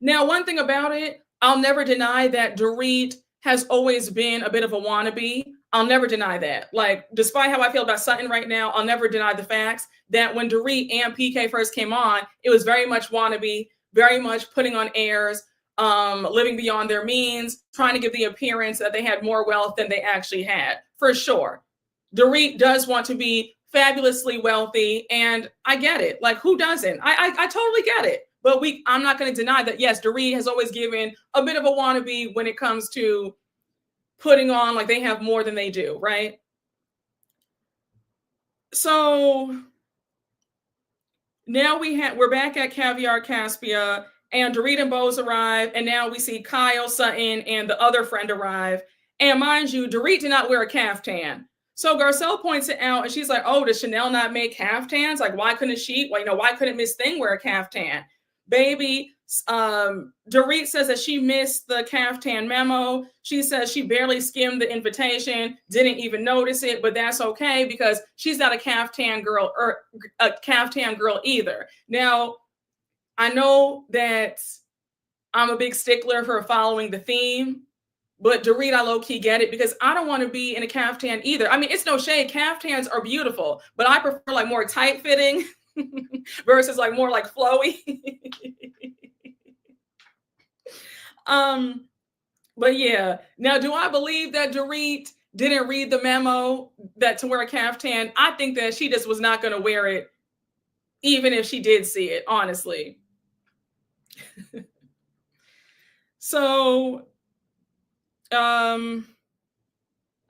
[SPEAKER 1] Now, one thing about it, I'll never deny that Dorit has always been a bit of a wannabe. I'll never deny that. Like, despite how I feel about Sutton right now, I'll never deny the facts that when Dorit and PK first came on, it was very much wannabe, very much putting on airs, living beyond their means, trying to give the appearance that they had more wealth than they actually had, for sure. Dorit does want to be fabulously wealthy, and I get it. Like, who doesn't? I totally get it. But I'm not going to deny that, yes, Dorit has always given a bit of a wannabe when it comes to putting on like they have more than they do, right? So now we're back at Caviar Caspia, and Dorit and Bose arrive, and now we see Kyle, Sutton, and the other friend arrive. And mind you, Dorit did not wear a caftan. So Garcelle points it out, and she's like, oh, does Chanel not make caftans? Like, why couldn't she? Well, why couldn't Miss Thing wear a caftan? Baby, Dorit says that she missed the caftan memo. She says she barely skimmed the invitation, didn't even notice it, but that's okay because she's not a caftan girl or a caftan girl either. Now, I know that I'm a big stickler for following the theme, but Dorit, I low-key get it because I don't want to be in a caftan either. I mean, it's no shade. Caftans are beautiful, but I prefer like more tight-fitting versus like more like flowy. But yeah, now do I believe that Dorit didn't read the memo that to wear a caftan? I think that she just was not going to wear it, even if she did see it, honestly. So,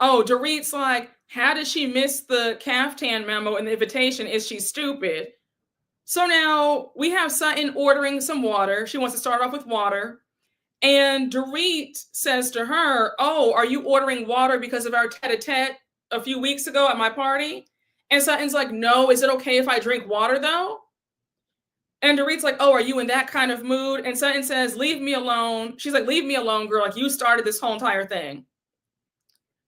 [SPEAKER 1] Dorit's like, how did she miss the caftan memo in the invitation? Is she stupid? So now we have Sutton ordering some water. She wants to start off with water. And Dorit says to her, oh, are you ordering water because of our tete-a-tete a few weeks ago at my party? And Sutton's like, no, is it okay if I drink water though? And Dorit's like, oh, are you in that kind of mood? And Sutton says, leave me alone. She's like, leave me alone, girl. Like, you started this whole entire thing.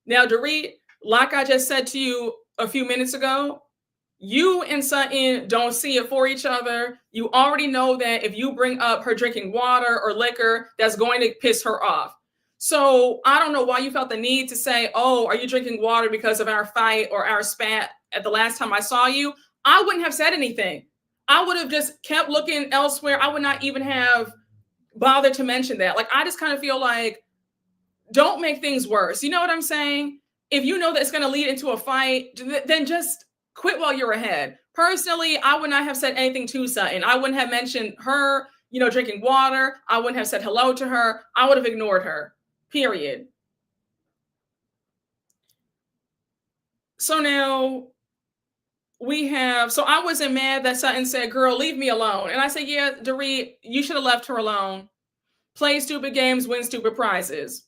[SPEAKER 1] Now, Dorit, like I just said to you a few minutes ago, you and Sutton don't see it for each other. You already know that if you bring up her drinking water or liquor, that's going to piss her off. So I don't know why you felt the need to say, oh, are you drinking water because of our fight or our spat at the last time I saw you? I wouldn't have said anything. I would have just kept looking elsewhere. I would not even have bothered to mention that. Like, I just kind of feel like, don't make things worse. You know what I'm saying? If you know that it's going to lead into a fight, then just quit while you're ahead. Personally, I would not have said anything to Sutton. I wouldn't have mentioned her, drinking water. I wouldn't have said hello to her. I would have ignored her, period. So now so I wasn't mad that Sutton said, girl, leave me alone. And I said, yeah, Dorit, you should have left her alone. Play stupid games, win stupid prizes.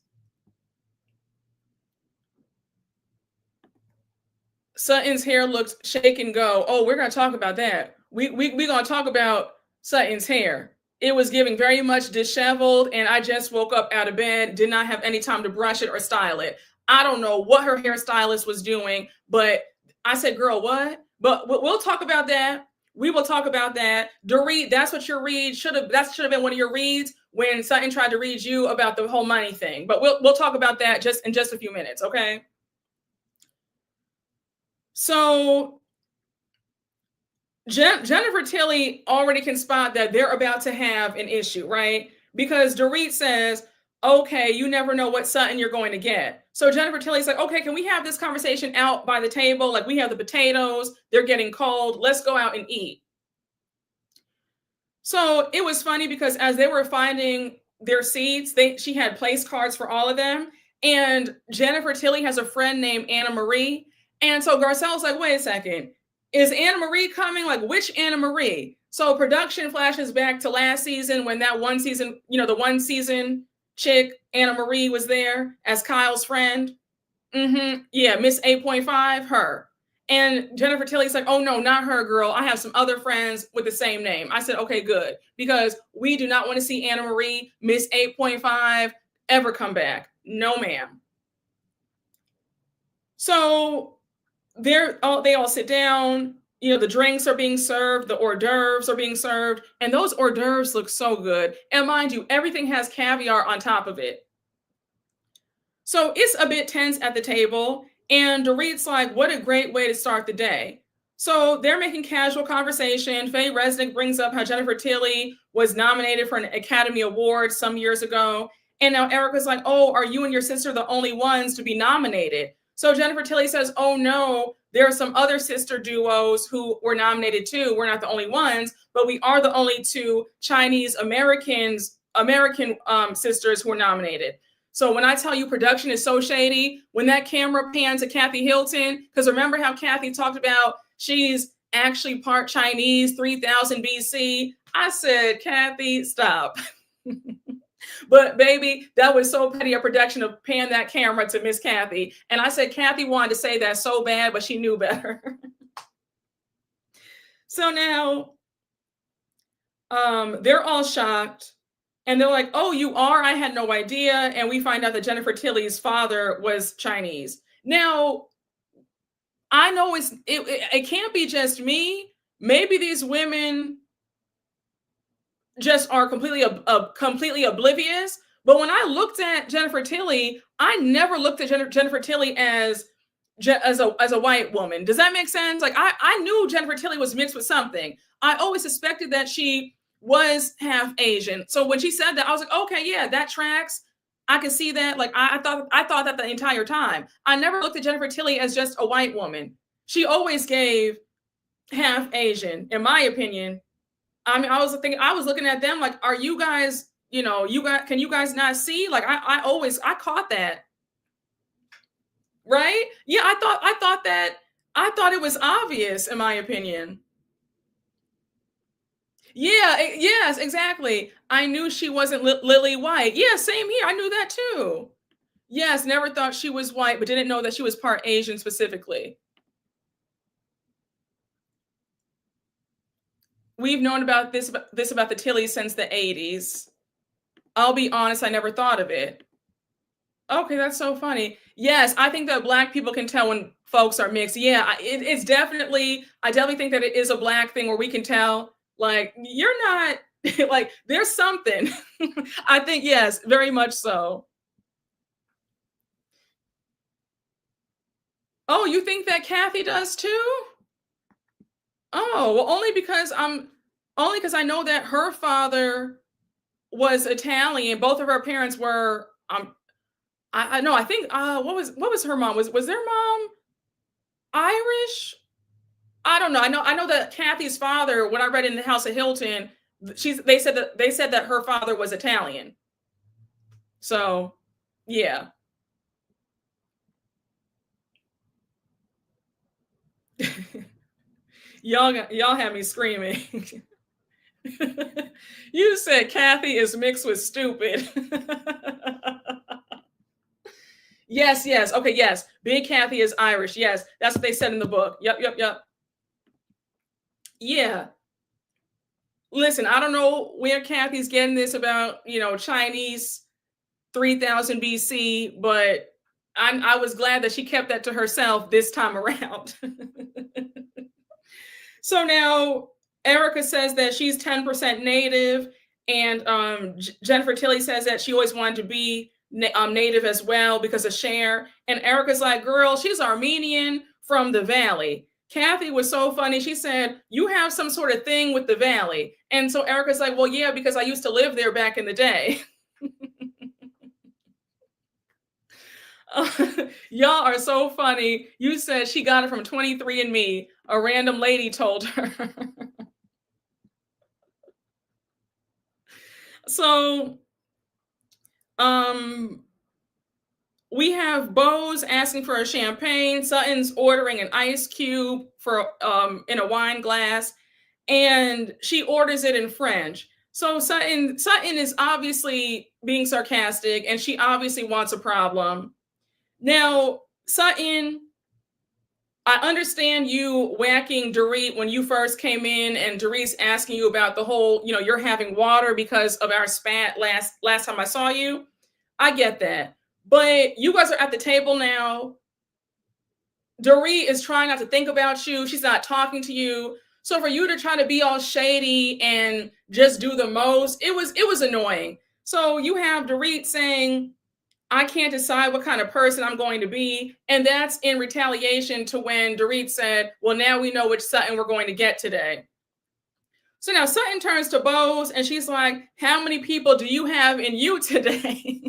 [SPEAKER 1] Sutton's hair looked shake and go. Oh, we're gonna talk about that. We gonna talk about Sutton's hair. It was giving very much disheveled, and I just woke up out of bed, did not have any time to brush it or style it. I don't know what her hairstylist was doing, but I said, girl, what? But we'll talk about that. We will talk about that. Dorit, that's what your read that should have been one of your reads when Sutton tried to read you about the whole money thing. But we'll talk about that just in just a few minutes, okay? So Jennifer Tilly already can spot that they're about to have an issue, right? Because Dorit says, okay, you never know what Sutton you're going to get. So Jennifer Tilly's like, okay, can we have this conversation out by the table? Like, we have the potatoes, they're getting cold. Let's go out and eat. So it was funny because as they were finding their seats, she had place cards for all of them. And Jennifer Tilly has a friend named Anna Marie. And so Garcelle's like, wait a second, is Anna Marie coming? Like, which Anna Marie? So production flashes back to last season when that one season, the one season chick, Anna Marie, was there as Kyle's friend. Yeah, Miss 8.5, her. And Jennifer Tilly's like, oh no, not her, girl. I have some other friends with the same name. I said, okay, good. Because we do not want to see Anna Marie, Miss 8.5, ever come back. No, ma'am. So they all sit down. The drinks are being served, the hors d'oeuvres are being served, and those hors d'oeuvres look so good. And mind you, everything has caviar on top of it. So it's a bit tense at the table, and Dorit's like, what a great way to start the day. So they're making casual conversation. Faye Resnick brings up how Jennifer Tilly was nominated for an Academy Award some years ago. And now Erika's like, oh, are you and your sister the only ones to be nominated? So Jennifer Tilly says, oh no, there are some other sister duos who were nominated too. We're not the only ones, but we are the only two Chinese American sisters who were nominated. So when I tell you production is so shady, when that camera pans to Kathy Hilton, because remember how Kathy talked about she's actually part Chinese, 3000 BC. I said, Kathy, stop. But baby, that was so petty a production to pan that camera to Miss Kathy. And I said, Kathy wanted to say that so bad, but she knew better. So now they're all shocked. And they're like, oh, you are? I had no idea. And we find out that Jennifer Tilly's father was Chinese. Now, I know it can't be just me. Maybe these women just are completely oblivious. But when I looked at Jennifer Tilly, I never looked at Jennifer Tilly as a white woman. Does that make sense? Like, I knew Jennifer Tilly was mixed with something. I always suspected that she was half Asian. So when she said that, I was like, okay, yeah, that tracks. I can see that. Like, I thought that the entire time. I never looked at Jennifer Tilly as just a white woman. She always gave half Asian, in my opinion. I mean, I was looking at them like, are you guys, can you guys not see? Like, I caught that. Right? Yeah, I thought it was obvious, in my opinion. Yeah, yes, exactly. I knew she wasn't Lily White. Yeah, same here. I knew that too. Yes, never thought she was white, but didn't know that she was part Asian specifically. We've known about this about the Tillys since the 80s. I'll be honest, I never thought of it. Okay, that's so funny. Yes, I think that Black people can tell when folks are mixed. Yeah, I definitely think that it is a Black thing where we can tell, like, you're not, like, there's something. I think, yes, very much so. Oh, you think that Kathy does too? Oh, well, only because I know that her father was Italian. Both of her parents were, I know, I think, what was her mom? Was their mom Irish? I don't know. I know that Kathy's father, when I read in the House of Hilton, they said that her father was Italian. So, yeah. Y'all have me screaming. You said Kathy is mixed with stupid. Yes, yes. Okay, yes. Big Kathy is Irish. Yes, that's what they said in the book. Yep, yep, yep. Yeah. Listen, I don't know where Kathy's getting this about, Chinese 3000 BC, but I was glad that she kept that to herself this time around. So now Erika says that she's 10% native, and Jennifer Tilly says that she always wanted to be native as well because of Cher. And Erika's like, girl, she's Armenian from the Valley. Kathy was so funny. She said, you have some sort of thing with the Valley. And so Erika's like, well, yeah, because I used to live there back in the day. Y'all are so funny. You said she got it from 23andMe. A random lady told her. So, we have Bose asking for a champagne. Sutton's ordering an ice cube for in a wine glass, and she orders it in French. So Sutton is obviously being sarcastic, and she obviously wants a problem. Now, Sutton, I understand you whacking Dorit when you first came in, and Dorit's asking you about the whole, you're having water because of our spat last time I saw you. I get that. But you guys are at the table now. Dorit is trying not to think about you. She's not talking to you. So for you to try to be all shady and just do the most, it was annoying. So you have Dorit saying, I can't decide what kind of person I'm going to be. And that's in retaliation to when Dorit said, well, now we know which Sutton we're going to get today. So now Sutton turns to Bose and she's like, how many people do you have in you today?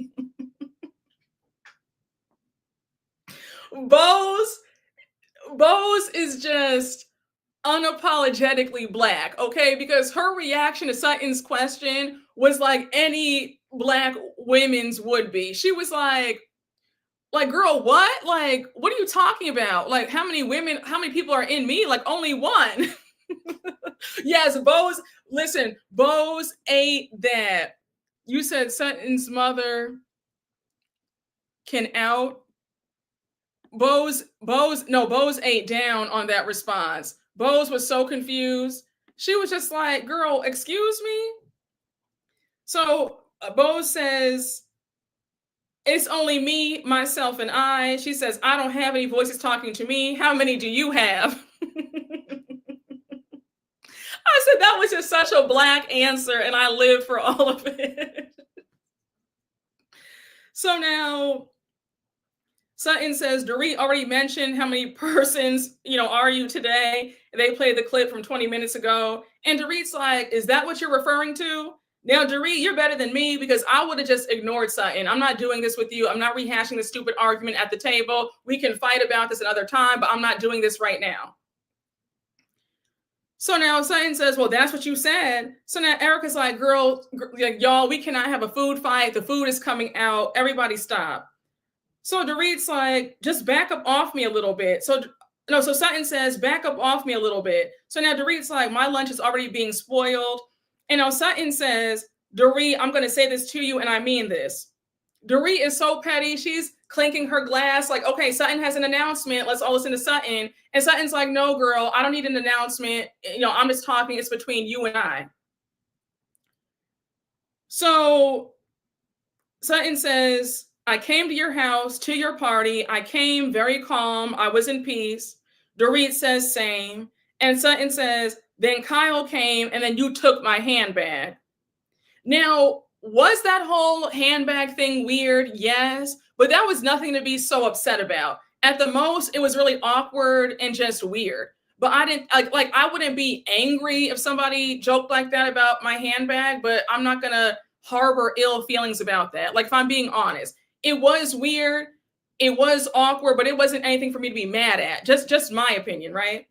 [SPEAKER 1] Bose is just unapologetically Black, okay? Because her reaction to Sutton's question was like any Black women's would be. She was like, girl, what? Like, what are you talking about? Like, how many people are in me? Like, only one. Yes, Bose, listen, Bose ate that. You said Sutton's mother can out. Bose ate down on that response. Bose was so confused. She was just like, girl, excuse me? So Bose says, it's only me, myself, and I. She says, I don't have any voices talking to me. How many do you have? I said, that was just such a Black answer, and I lived for all of it. So now Sutton says, Dorit already mentioned how many persons, are you today? They played the clip from 20 minutes ago. And Dorit's like, is that what you're referring to? Now, Dorit, you're better than me because I would have just ignored Sutton. I'm not doing this with you. I'm not rehashing this stupid argument at the table. We can fight about this another time, but I'm not doing this right now. So now Sutton says, well, that's what you said. So now Erika's like, girl, y'all, we cannot have a food fight. The food is coming out. Everybody stop. So Dorit's like, just back up off me a little bit. So Sutton says, back up off me a little bit. So now Dorit's like, my lunch is already being spoiled. And now Sutton says, Dorit, I'm going to say this to you, and I mean this. Dorit is so petty. She's clinking her glass like, okay, Sutton has an announcement. Let's all listen to Sutton. And Sutton's like, no, girl, I don't need an announcement. I'm just talking. It's between you and I. So Sutton says, I came to your house, to your party. I came very calm. I was in peace. Dorit says same. And Sutton says, then Kyle came and then you took my handbag. Now, was that whole handbag thing weird? Yes, but that was nothing to be so upset about. At the most, it was really awkward and just weird. But I didn't I wouldn't be angry if somebody joked like that about my handbag, but I'm not going to harbor ill feelings about that. Like, if I'm being honest, it was weird. It was awkward, but it wasn't anything for me to be mad at. Just my opinion, right?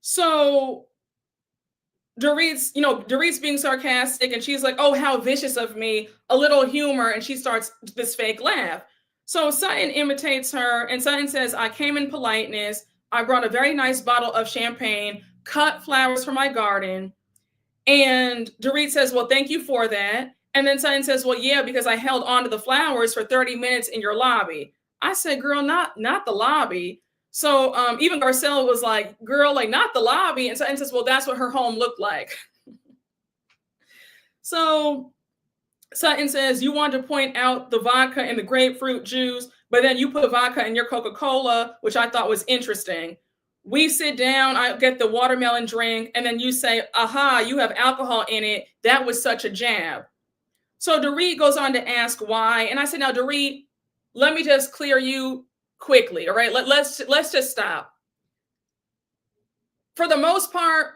[SPEAKER 1] So Dorit's being sarcastic and she's like, oh, how vicious of me, a little humor. And she starts this fake laugh. So Sutton imitates her and Sutton says, I came in politeness. I brought a very nice bottle of champagne, cut flowers from my garden. And Dorit says, well, thank you for that. And then Sutton says, well, yeah, because I held on to the flowers for 30 minutes in your lobby. I said, girl, not the lobby. So even Garcelle was like, girl, like not the lobby. And Sutton says, well, that's what her home looked like. So Sutton says, you wanted to point out the vodka and the grapefruit juice, but then you put vodka in your Coca-Cola, which I thought was interesting. We sit down, I get the watermelon drink, and then you say, aha, you have alcohol in it. That was such a jab. So Dorit goes on to ask why. And I said, now, Dorit, let me just clear you quickly. All right, let's just stop. For the most part,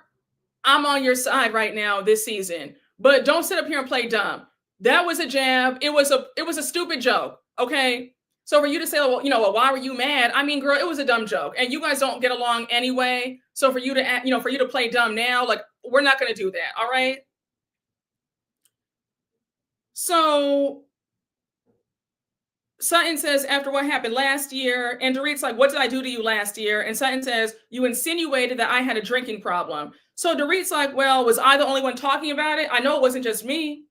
[SPEAKER 1] I'm on your side right now this season, but don't sit up here and play dumb. That was a jab. It was a stupid joke. Okay. So for you to say, well, well, why were you mad? I mean, girl, it was a dumb joke, and you guys don't get along anyway. So for you to, for you to play dumb now, like, we're not going to do that. All right. So Sutton says, after what happened last year, and Dorit's like, what did I do to you last year? And Sutton says, you insinuated that I had a drinking problem. So Dorit's like, well, was I the only one talking about it? I know it wasn't just me.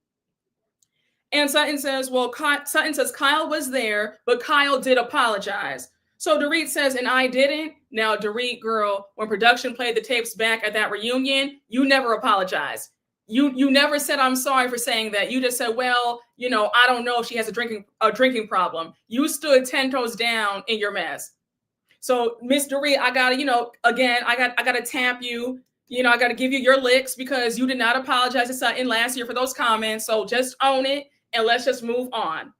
[SPEAKER 1] And Sutton says, well, Sutton says Kyle was there, but Kyle did apologize. So Dorit says, and I didn't. Now, Dorit, girl, when production played the tapes back at that reunion, you never apologized. You never said, I'm sorry for saying that. You just said, well, I don't know if she has a drinking problem. You stood 10 toes down in your mess. So Miss Dorit, I gotta, again, I gotta tap you. I gotta give you your licks because you did not apologize to Sutton last year for those comments. So just own it and let's just move on.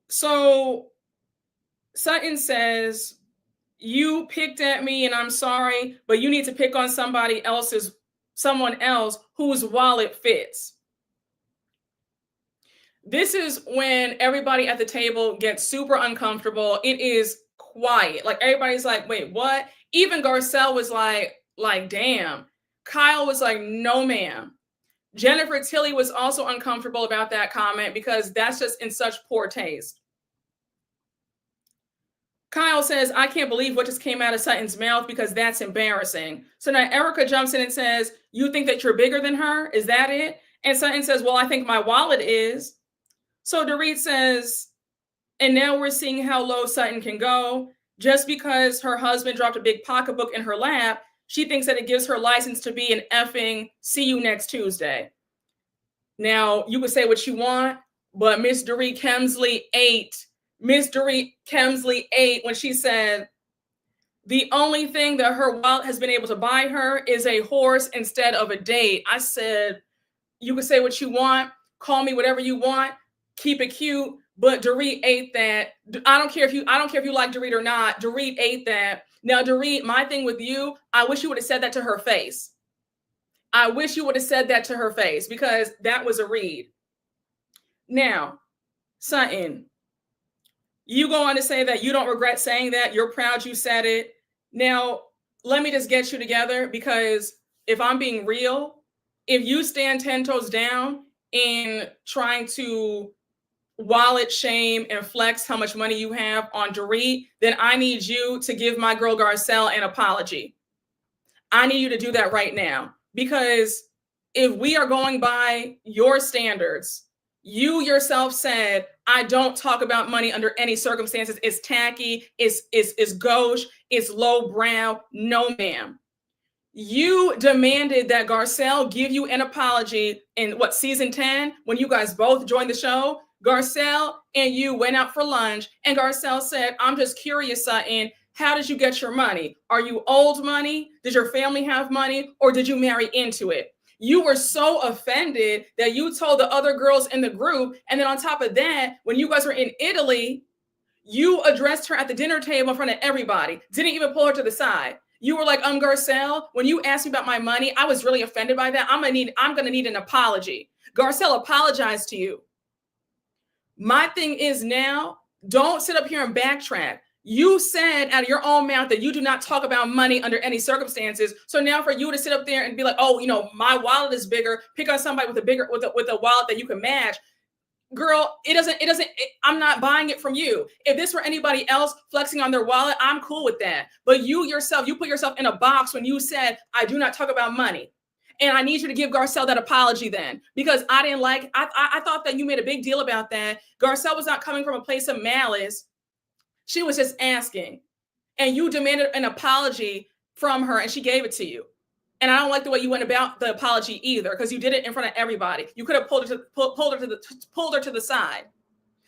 [SPEAKER 1] So Sutton says, you picked at me and I'm sorry, but you need to pick on someone else whose wallet fits. This is when everybody at the table gets super uncomfortable. It is quiet. Like everybody's like, wait, what? Even Garcelle was like, damn. Kyle was like, no, ma'am. Jennifer Tilly was also uncomfortable about that comment because that's just in such poor taste. Kyle says, I can't believe what just came out of Sutton's mouth because that's embarrassing. So now Erika jumps in and says, you think that you're bigger than her? Is that it? And Sutton says, well, I think my wallet is. So Dorit says, and now we're seeing how low Sutton can go. Just because her husband dropped a big pocketbook in her lap, she thinks that it gives her license to be an effing see you next Tuesday. Now, you could say what you want, but Miss Dorit Kemsley ate. Miss Dorit Kemsley ate when she said, the only thing that her wallet has been able to buy her is a horse instead of a date. I said, you can say what you want, call me whatever you want, keep it cute, but Dorit ate that. I don't care if you like Dorit or not. Dorit ate that. Now, Dorit, my thing with you, I wish you would have said that to her face. I wish you would have said that to her face because that was a read. Now, Sutton, you go on to say that you don't regret saying that. You're proud you said it. Now, let me just get you together because if I'm being real, if you stand 10 toes down in trying to wallet shame and flex how much money you have on Dorit, then I need you to give my girl Garcelle an apology. I need you to do that right now because if we are going by your standards, you yourself said, I don't talk about money under any circumstances. It's tacky, it's gauche, it's lowbrow. No, ma'am. You demanded that Garcelle give you an apology in season 10, when you guys both joined the show. Garcelle and you went out for lunch and Garcelle said, I'm just curious, Sutton, how did you get your money? Are you old money? Did your family have money? Or did you marry into it? You were so offended that you told the other girls in the group. And then on top of that, when you guys were in Italy, you addressed her at the dinner table in front of everybody. Didn't even pull her to the side. You were like, Garcelle, when you asked me about my money, I was really offended by that. I'm gonna need an apology. Garcelle apologized to you. My thing is now, don't sit up here and backtrack. You said out of your own mouth that you do not talk about money under any circumstances. So now for you to sit up there and be like, oh, my wallet is bigger, pick on somebody with a wallet that you can match. Girl, I'm not buying it from you. If this were anybody else flexing on their wallet, I'm cool with that. But you yourself, you put yourself in a box when you said, I do not talk about money. And I need you to give Garcelle that apology then, because I didn't like, I thought that you made a big deal about that. Garcelle was not coming from a place of malice. She was just asking. And you demanded an apology from her and she gave it to you. And I don't like the way you went about the apology either, because you did it in front of everybody. You could have pulled her to the side.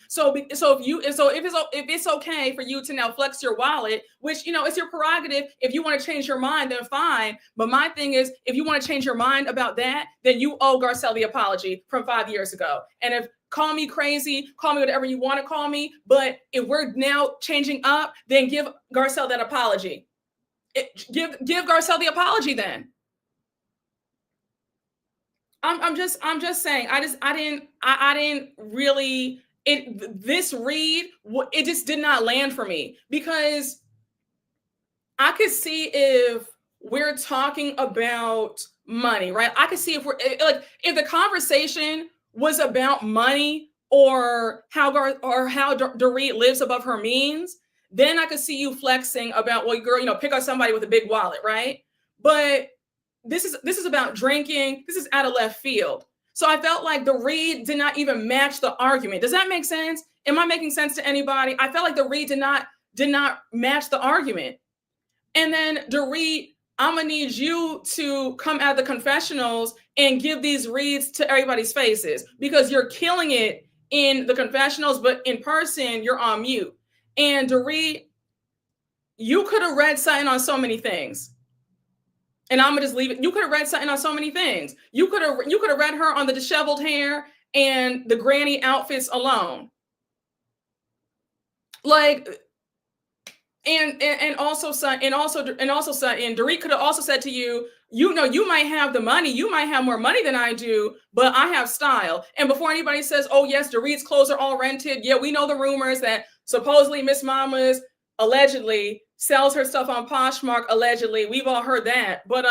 [SPEAKER 1] So if it's okay for you to now flex your wallet, which, you know, it's your prerogative. If you want to change your mind, then fine. But my thing is, if you want to change your mind about that, then you owe Garcelle the apology from 5 years ago. And if, call me crazy, call me whatever you want to call me, but if we're now changing up, then give Garcelle that apology. Give Garcelle the apology then. I'm just saying, I didn't really, this read, it just did not land for me, because I could see if we're talking about money, right? I could see if if the conversation was about money or how Dorit lives above her means, then I could see you flexing about, well, girl, you know, pick up somebody with a big wallet, right? But this is about drinking. This is out of left field. So I felt like the read did not even match the argument. Does that make sense? Am I making sense to anybody? I felt like the read did not match the argument. And then Dorit, I'm gonna need you to come out of the confessionals and give these reads to everybody's faces, because you're killing it in the confessionals, but in person, you're on mute. And Dorit, you could have read Sutton on so many things. And I'm gonna just leave it. You could have read Sutton on so many things. You could have read her on the disheveled hair and the granny outfits alone. Like, and also Sutton, Dorit could have also said to you, you know, you might have the money, you might have more money than I do, but I have style. And before anybody says, oh yes, Dorit's clothes are all rented. Yeah, we know the rumors that supposedly Miss Mama's allegedly sells her stuff on Poshmark, allegedly. We've all heard that. But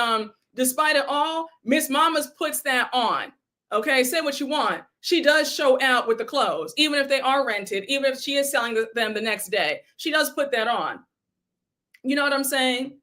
[SPEAKER 1] despite it all, Miss Mama's puts that on. Okay, say what you want. She does show out with the clothes, even if they are rented, even if she is selling them the next day. She does put that on. You know what I'm saying?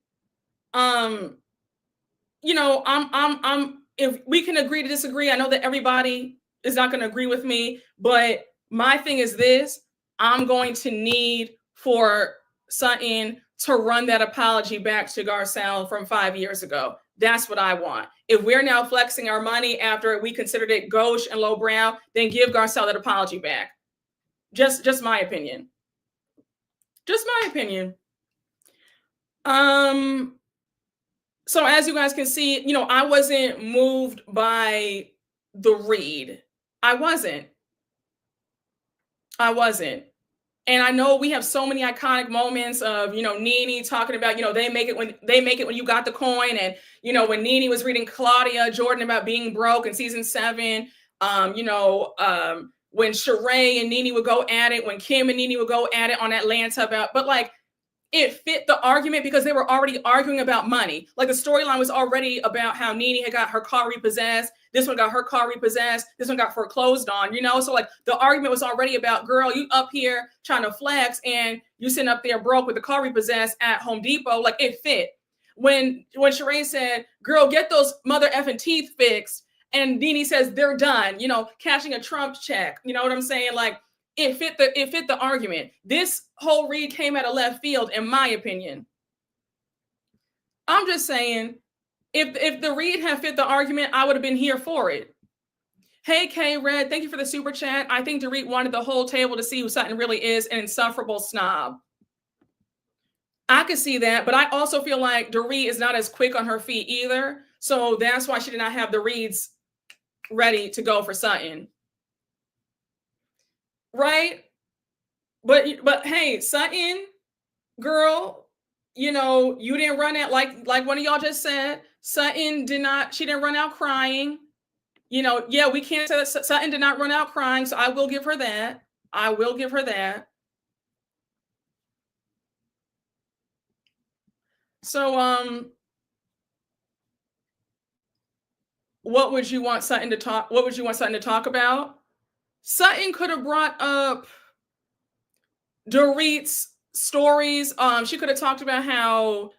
[SPEAKER 1] You know, I'm if we can agree to disagree, I know that everybody is not going to agree with me, but my thing is this: I'm going to need for Sutton to run that apology back to Garcelle from 5 years ago. That's what I want. If we're now flexing our money after we considered it gauche and lowbrow, then give Garcelle that apology back. Just my opinion. Just my opinion. So as you guys can see, you know, I wasn't moved by the read. I wasn't. And I know we have so many iconic moments of, you know, Nene talking about, you know, they make it when you got the coin. And, you know, when Nene was reading Claudia Jordan about being broke in season 7, when Sheree and Nene would go at it, when Kim and Nene would go at it on Atlanta but like, it fit the argument because they were already arguing about money. Like the storyline was already about how Nene had got her car repossessed. This one got her car repossessed. This one got foreclosed on, you know? So like the argument was already about, girl, you up here trying to flex and you sitting up there broke with the car repossessed at Home Depot. Like it fit. When Sheree said, girl, get those mother effing teeth fixed. And Nene says they're done, you know, cashing a Trump check. You know what I'm saying? Like, it fit the argument. This whole read came out of left field, in my opinion. I'm just saying, if the read had fit the argument, I would have been here for it. Hey, K Red, thank you for the super chat. I think Dorit wanted the whole table to see who Sutton really is, an insufferable snob. I could see that, but I also feel like Dorit is not as quick on her feet either. So that's why she did not have the reads ready to go for Sutton. Right? But hey, Sutton, girl, you know, you didn't run out like one of y'all just said. Sutton she didn't run out crying. You know, yeah, we can't say that Sutton did not run out crying, so I will give her that. So what would you want Sutton to talk about? Sutton could have brought up Dorit's stories. She could have talked about how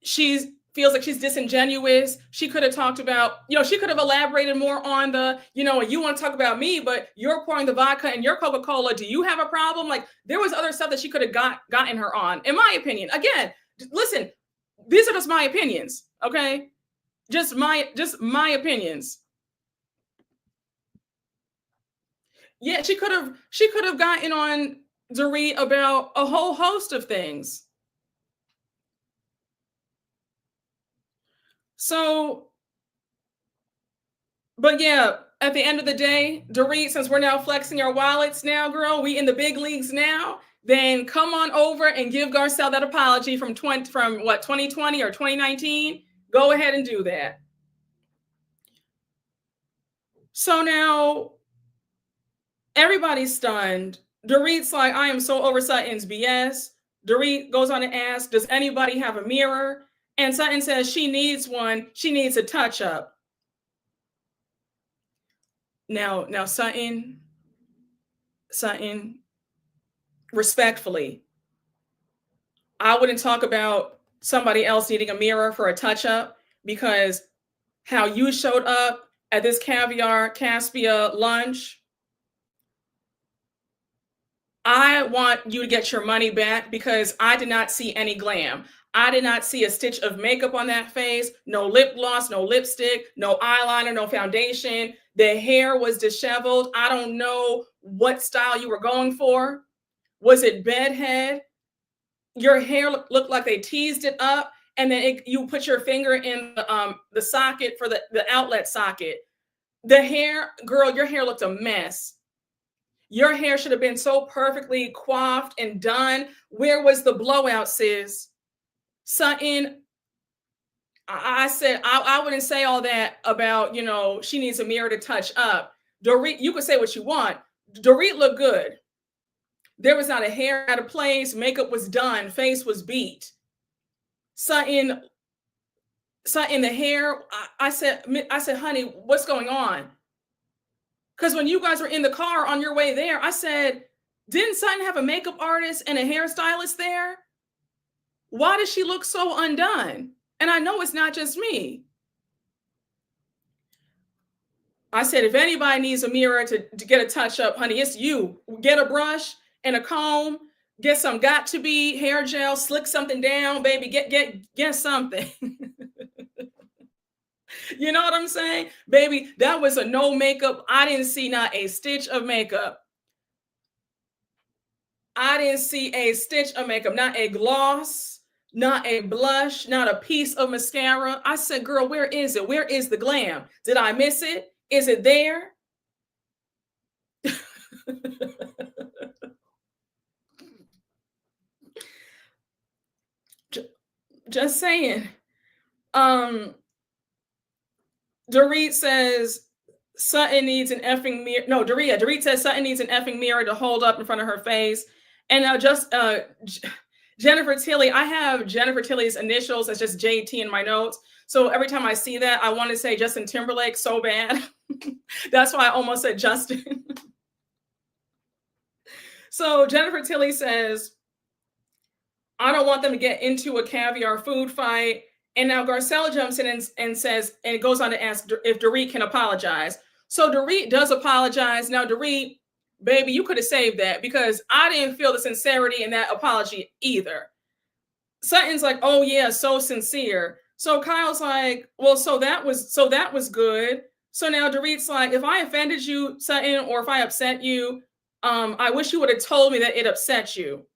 [SPEAKER 1] she's feels like she's disingenuous. She could have talked about, she could have elaborated more on the, you want to talk about me, but you're pouring the vodka in your Coca-Cola. Do you have a problem? Like, there was other stuff that she could have gotten her on, in my opinion. Again, listen, these are just my opinions, okay? Just my opinions. Yeah, she could have gotten on Dorit about a whole host of things. So, but yeah, at the end of the day, Dorit, since we're now flexing our wallets now, girl, we in the big leagues now, then come on over and give Garcelle that apology from 2020 or 2019. Go ahead and do that. So now everybody's stunned. Dorit's like, I am so over Sutton's BS. Dorit goes on to ask, does anybody have a mirror? And Sutton says she needs one. She needs a touch up. Now Sutton, respectfully, I wouldn't talk about somebody else needing a mirror for a touch up, because how you showed up at this Caviar Caspia lunch, I want you to get your money back, because I did not see any glam. I did not see a stitch of makeup on that face, no lip gloss, no lipstick, no eyeliner, no foundation. The hair was disheveled. I don't know what style you were going for. Was it bedhead? Your hair looked like they teased it up, and then you put your finger in the socket for the outlet socket. The hair, girl, your hair looked a mess. Your hair should have been so perfectly coiffed and done. Where was the blowout, sis? Sutton, I said, I wouldn't say all that about, she needs a mirror to touch up. Dorit, you could say what you want. Dorit looked good. There was not a hair out of place. Makeup was done. Face was beat. Sutton, the hair, I said, honey, what's going on? Because when you guys were in the car on your way there, I said, didn't Sutton have a makeup artist and a hairstylist there? Why does she look so undone? And I know it's not just me. I said, if anybody needs a mirror to get a touch up, honey, it's you. Get a brush and a comb, get some got to be hair gel, slick something down, baby, get something. You know what I'm saying? Baby, that was a no makeup. I didn't see not a stitch of makeup. I didn't see a stitch of makeup, not a gloss, not a blush, not a piece of mascara. I said, girl, where is it? Where is the glam? Did I miss it? Is it there? Just saying. Dorit says Sutton needs an effing mirror. No, Dorit says Sutton needs an effing mirror to hold up in front of her face. And Jennifer Tilly, I have Jennifer Tilly's initials as just JT in my notes. So every time I see that, I want to say Justin Timberlake so bad. That's why I almost said Justin. So Jennifer Tilly says, I don't want them to get into a caviar food fight. And now Garcelle jumps in and says, and goes on to ask if Dorit can apologize. So Dorit does apologize. Now, Dorit, baby, you could have saved that, because I didn't feel the sincerity in that apology either. Sutton's like, oh yeah, so sincere. So Kyle's like, well, so that was good. So now Dorit's like, if I offended you, Sutton, or if I upset you, I wish you would have told me that it upset you.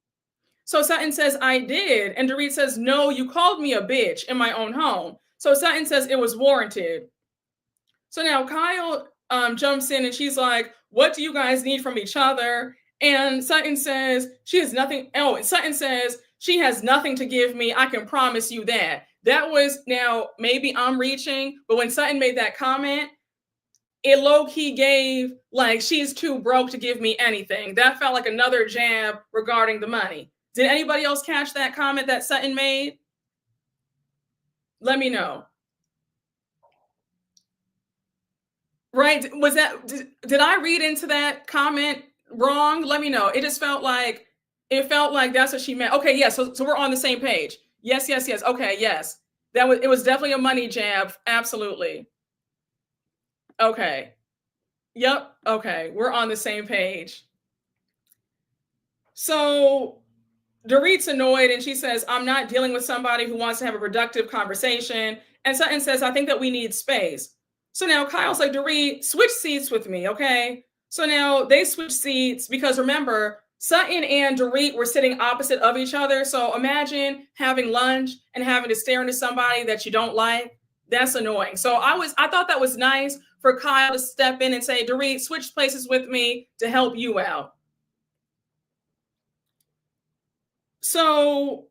[SPEAKER 1] So Sutton says, I did. And Dorit says, no, you called me a bitch in my own home. So Sutton says it was warranted. So now Kyle jumps in and she's like, what do you guys need from each other? And Sutton says, she has nothing. Oh, and Sutton says, she has nothing to give me. I can promise you that. That was, now maybe I'm reaching, but when Sutton made that comment, it low-key gave like, she's too broke to give me anything. That felt like another jab regarding the money. Did anybody else catch that comment that Sutton made? Let me know. Right? Was that, did I read into that comment wrong? Let me know. It just felt like that's what she meant. Okay, yes. So we're on the same page. Yes. Okay, yes. It was definitely a money jab. Absolutely. Okay. Yep. Okay. We're on the same page. So Dorit's annoyed and she says, I'm not dealing with somebody who wants to have a productive conversation. And Sutton says, I think that we need space. So now Kyle's like, Dorit, switch seats with me, okay? So now they switch seats because remember, Sutton and Dorit were sitting opposite of each other. So imagine having lunch and having to stare into somebody that you don't like. That's annoying. So I thought that was nice for Kyle to step in and say, Dorit, switch places with me to help you out. So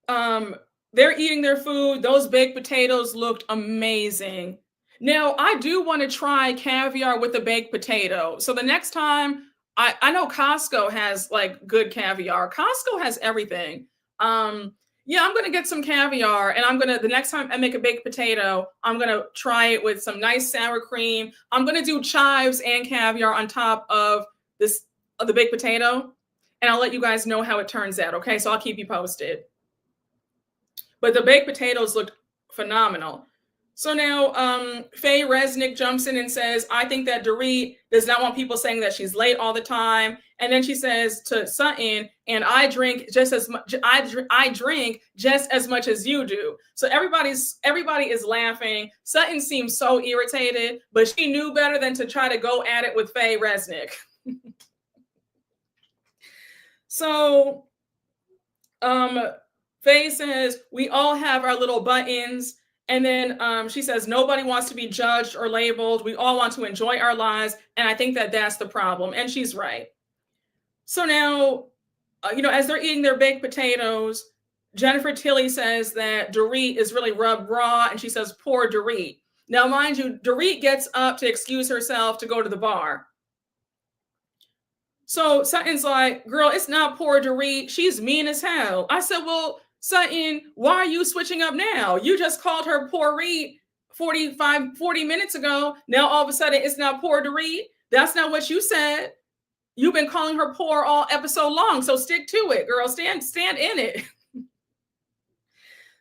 [SPEAKER 1] they're eating their food. Those baked potatoes looked amazing. Now, I do want to try caviar with a baked potato. So the next time, I know Costco has like good caviar. Costco has everything. Yeah, I'm going to get some caviar and the next time I make a baked potato, I'm going to try it with some nice sour cream. I'm going to do chives and caviar on top of the baked potato. And I'll let you guys know how it turns out. Okay, so I'll keep you posted. But the baked potatoes looked phenomenal. So now Faye Resnick jumps in and says, I think that Dorit does not want people saying that she's late all the time. And then she says to Sutton, and I drink just as much. I drink just as much as you do. So everybody is laughing. Sutton seems so irritated, but she knew better than to try to go at it with Faye Resnick. So Faye says, we all have our little buttons. And then she says, nobody wants to be judged or labeled. We all want to enjoy our lives. And I think that that's the problem. And she's right. So now, as they're eating their baked potatoes, Jennifer Tilly says that Dorit is really rubbed raw. And she says, poor Dorit. Now, mind you, Dorit gets up to excuse herself to go to the bar. So Sutton's like, girl, it's not poor Dorit. She's mean as hell. I said, well, Sutton, why are you switching up now? You just called her poor Reed 40 minutes ago. Now all of a sudden it's not poor Dorit. That's not what you said. You've been calling her poor all episode long. So stick to it, girl. Stand in it.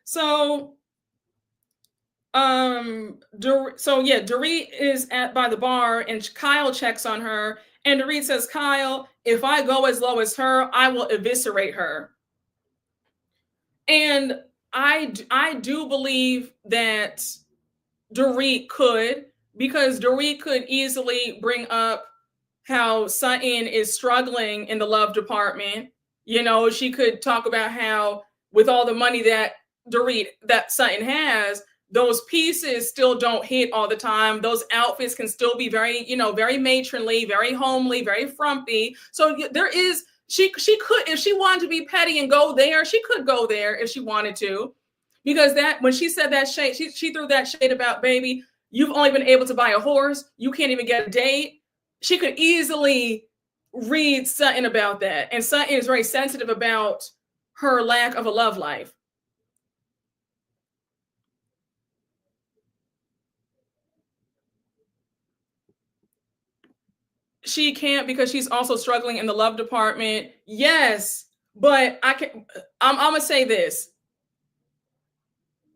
[SPEAKER 1] So Dorit is by the bar and Kyle checks on her. And Dorit says, Kyle, if I go as low as her, I will eviscerate her. And I do believe that Dorit could, because Dorit could easily bring up how Sutton is struggling in the love department. She could talk about how with all the money that Sutton has, those pieces still don't hit all the time. Those outfits can still be very, very matronly, very homely, very frumpy. So she could, if she wanted to be petty and go there, she could go there if she wanted to. Because when she said that shade, she threw that shade about, baby, you've only been able to buy a horse. You can't even get a date. She could easily read Sutton about that. And Sutton is very sensitive about her lack of a love life. She can't because she's also struggling in the love department. Yes, but I'm gonna say this.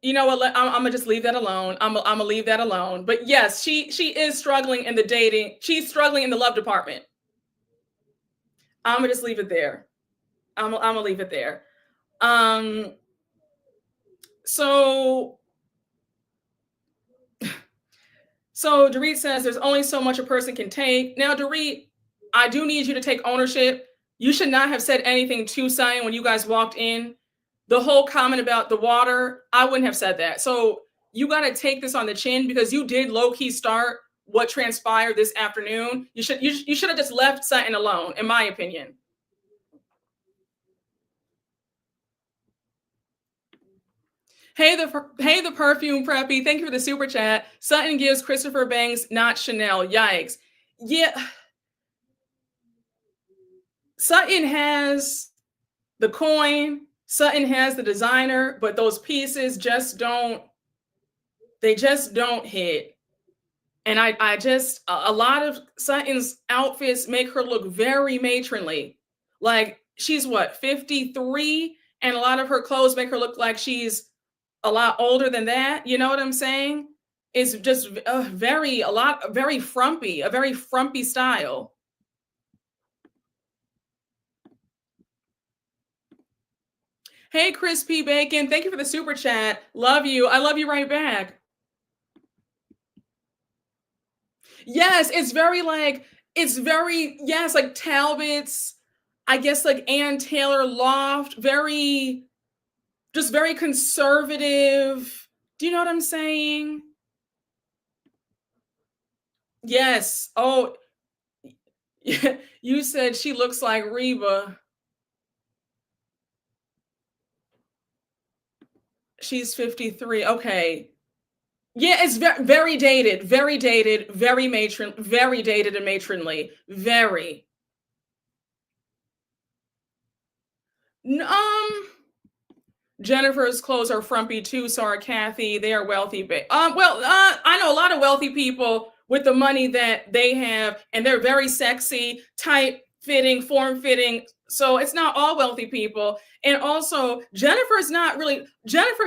[SPEAKER 1] You know what? I'm gonna just leave that alone. I'm gonna leave that alone. But yes, she is struggling in the dating. She's struggling in the love department. I'm gonna just leave it there. I'm gonna leave it there. So Dorit says there's only so much a person can take. Now, Dorit, I do need you to take ownership. You should not have said anything to Sutton when you guys walked in. The whole comment about the water, I wouldn't have said that. So you got to take this on the chin because you did low-key start what transpired this afternoon. You should have just left Sutton alone, in my opinion. Hey, the perfume preppy. Thank you for the super chat. Sutton gives Christopher Banks, not Chanel. Yikes. Yeah. Sutton has the coin. Sutton has the designer, but those pieces just don't hit. And a lot of Sutton's outfits make her look very matronly. Like she's 53? And a lot of her clothes make her look like she's a lot older than that. You know what I'm saying? It's just very frumpy, a very frumpy style. Hey, Crispy Bacon, thank you for the super chat. Love you. I love you right back. Yes, yes, like Talbot's, I guess like Ann Taylor Loft, just very conservative. Do you know what I'm saying? Yes. Oh, you said she looks like Reba. She's 53. Okay. Yeah, it's very dated, very dated and matronly. Very. Um, Jennifer's clothes are frumpy too, so are Kathy. They are wealthy. I know a lot of wealthy people with the money that they have, and they're very sexy, tight fitting, form fitting. So it's not all wealthy people. And also, Jennifer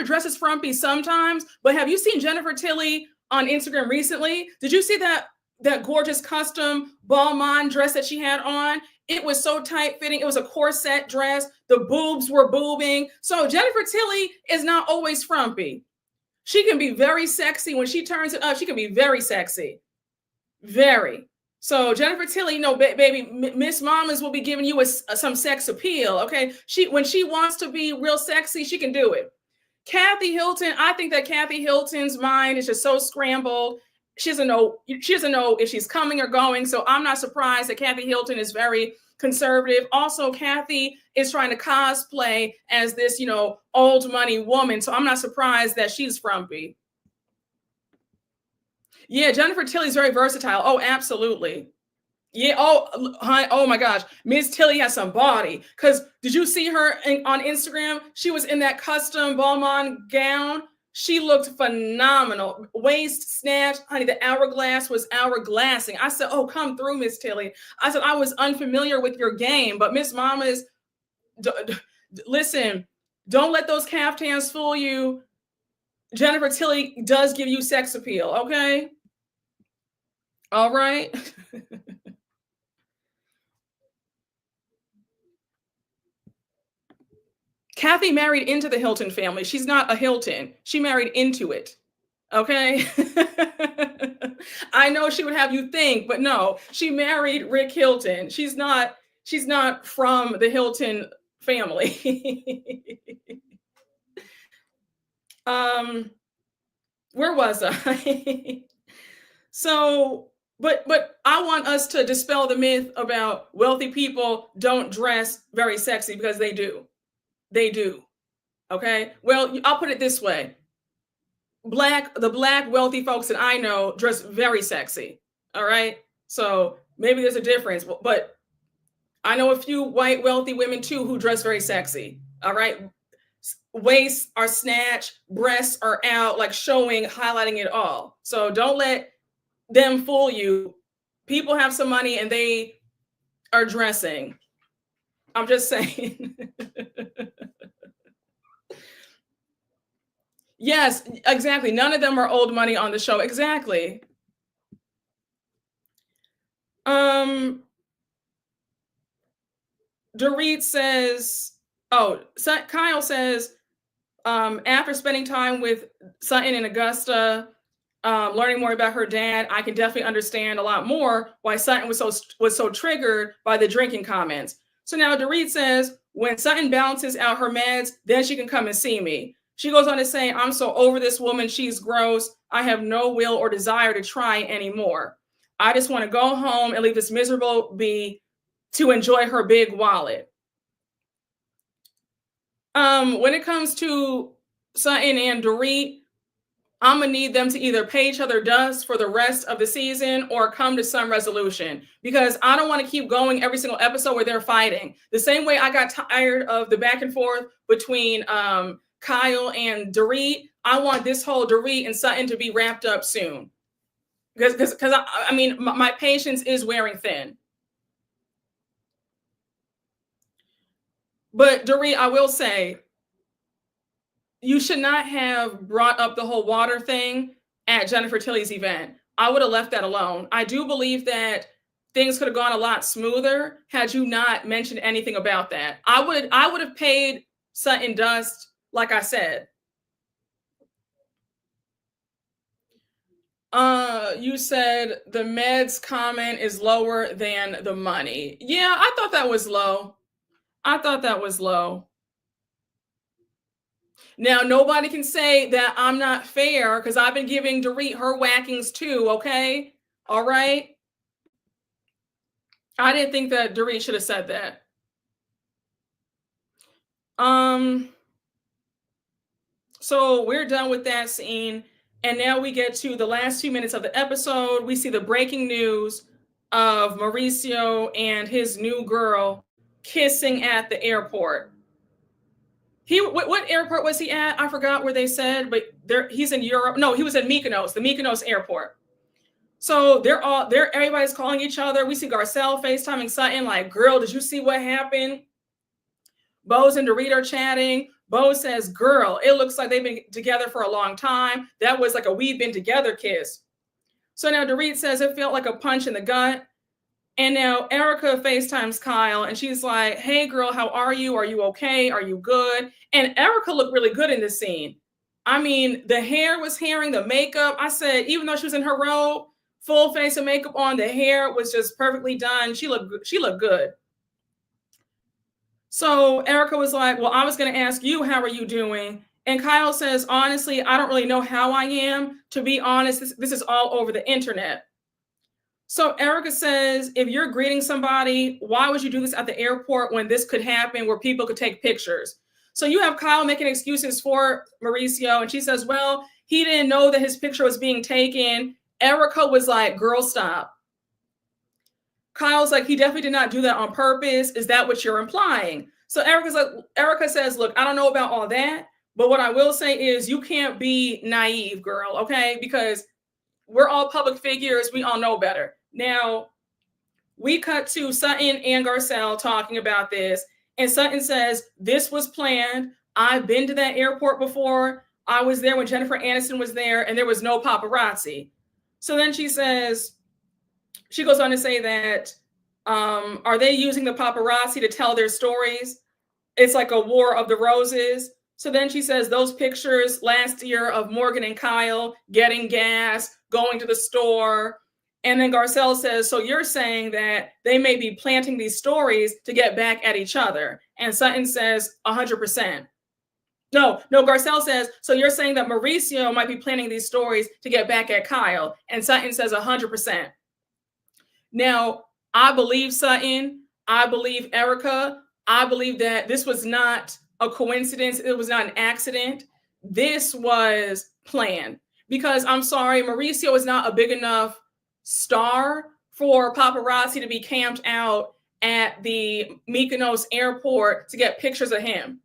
[SPEAKER 1] dresses frumpy sometimes, but have you seen Jennifer Tilly on Instagram recently? Did you see that gorgeous custom Balmain dress that she had on? It was so tight fitting. It was a corset dress. The boobs were boobing. So Jennifer Tilly is not always frumpy. She can be very sexy when she turns it up. She can be very sexy, very. So Jennifer Tilly, no, baby, Miss Mamas will be giving you some sex appeal. Okay, when she wants to be real sexy, she can do it. Kathy Hilton, I think that Kathy Hilton's mind is just so scrambled. She doesn't know if she's coming or going. So I'm not surprised that Kathy Hilton is very conservative. Also, Kathy is trying to cosplay as this, old money woman. So I'm not surprised that she's frumpy. Yeah, Jennifer Tilly's very versatile. Oh, absolutely. Yeah. Oh my gosh. Miss Tilly has some body. Because did you see her on Instagram? She was in that custom Balmain gown. She looked phenomenal. Waist snatch. Honey, the hourglass was hourglassing. I said, oh, come through, Miss Tilly. I said, I was unfamiliar with your game, but Miss Mamas, listen, don't let those caftans fool you. Jennifer Tilly does give you sex appeal, okay? All right. Kathy married into the Hilton family. She's not a Hilton. She married into it. Okay. I know she would have you think, but no, she married Rick Hilton. She's not from the Hilton family. Where was I? So, but I want us to dispel the myth about wealthy people don't dress very sexy, because they do. They do. Okay. Well, I'll put it this way. The black wealthy folks that I know dress very sexy. All right. So maybe there's a difference, but I know a few white wealthy women too who dress very sexy. All right. Waists are snatched, breasts are out, like showing, highlighting it all. So don't let them fool you. People have some money and they are dressing. I'm just saying. Yes, exactly. None of them are old money on the show. Exactly. Dorit says, Kyle says, after spending time with Sutton and Augusta, learning more about her dad, I can definitely understand a lot more why Sutton was so triggered by the drinking comments. So now Dorit says, when Sutton balances out her meds, then she can come and see me. She goes on to say, I'm so over this woman. She's gross. I have no will or desire to try anymore. I just want to go home and leave this miserable bee to enjoy her big wallet. When it comes to Sutton and Dorit, I'm gonna need them to either pay each other dust for the rest of the season or come to some resolution, because I don't want to keep going every single episode where they're fighting. The same way I got tired of the back and forth between Kyle and Dorit, I want this whole Dorit and Sutton to be wrapped up soon, because I mean my patience is wearing thin. But Dorit, I will say, you should not have brought up the whole water thing at Jennifer Tilly's event. I would have left that alone. I do believe that things could have gone a lot smoother had you not mentioned anything about that. I would have paid Sutton dust, like I said. You said the meds comment is lower than the money. Yeah, I thought that was low. I thought that was low. Now, nobody can say that I'm not fair because I've been giving Dorit her whackings too, okay? All right? I didn't think that Dorit should have said that. So we're done with that scene. And now we get to the last 2 minutes of the episode. We see the breaking news of Mauricio and his new girl kissing at the airport. What airport was he at? I forgot where they said, but he's in Europe. No, he was in Mykonos, the Mykonos airport. So everybody's calling each other. We see Garcelle FaceTiming Sutton, like, girl, did you see what happened? Bose and Dorit are chatting. Bose says, girl, it looks like they've been together for a long time. That was like a we've been together kiss. So now Dorit says it felt like a punch in the gut. And now Erika FaceTimes Kyle and she's like, hey girl, how are you? Are you okay? Are you good? And Erika looked really good in this scene. I mean, the hair was hairing, the makeup. I said, even though she was in her robe, full face of makeup on, the hair was just perfectly done. She looked good. So Erika was like, well, I was going to ask you, how are you doing? And Kyle says, honestly, I don't really know how I am. To be honest, this is all over the internet. So Erika says, if you're greeting somebody, why would you do this at the airport when this could happen where people could take pictures? So you have Kyle making excuses for Mauricio. And she says, well, he didn't know that his picture was being taken. Erika was like, girl, stop. Kyle's like, he definitely did not do that on purpose. Is that what you're implying? So Erika says, look, I don't know about all that, but what I will say is you can't be naive, girl, okay? Because we're all public figures. We all know better. Now, we cut to Sutton and Garcelle talking about this, and Sutton says, this was planned. I've been to that airport before. I was there when Jennifer Aniston was there, and there was no paparazzi. So then she goes on to say that, are they using the paparazzi to tell their stories? It's like a war of the roses. So then she says those pictures last year of Morgan and Kyle getting gas, going to the store. And then Garcelle says, so you're saying that they may be planting these stories to get back at each other. And Sutton says 100%. No, Garcelle says, so you're saying that Mauricio might be planting these stories to get back at Kyle. And Sutton says 100%. Now, I believe Sutton. I believe Erika. I believe that this was not a coincidence. It was not an accident. This was planned. Because I'm sorry, Mauricio is not a big enough star for paparazzi to be camped out at the Mykonos airport to get pictures of him.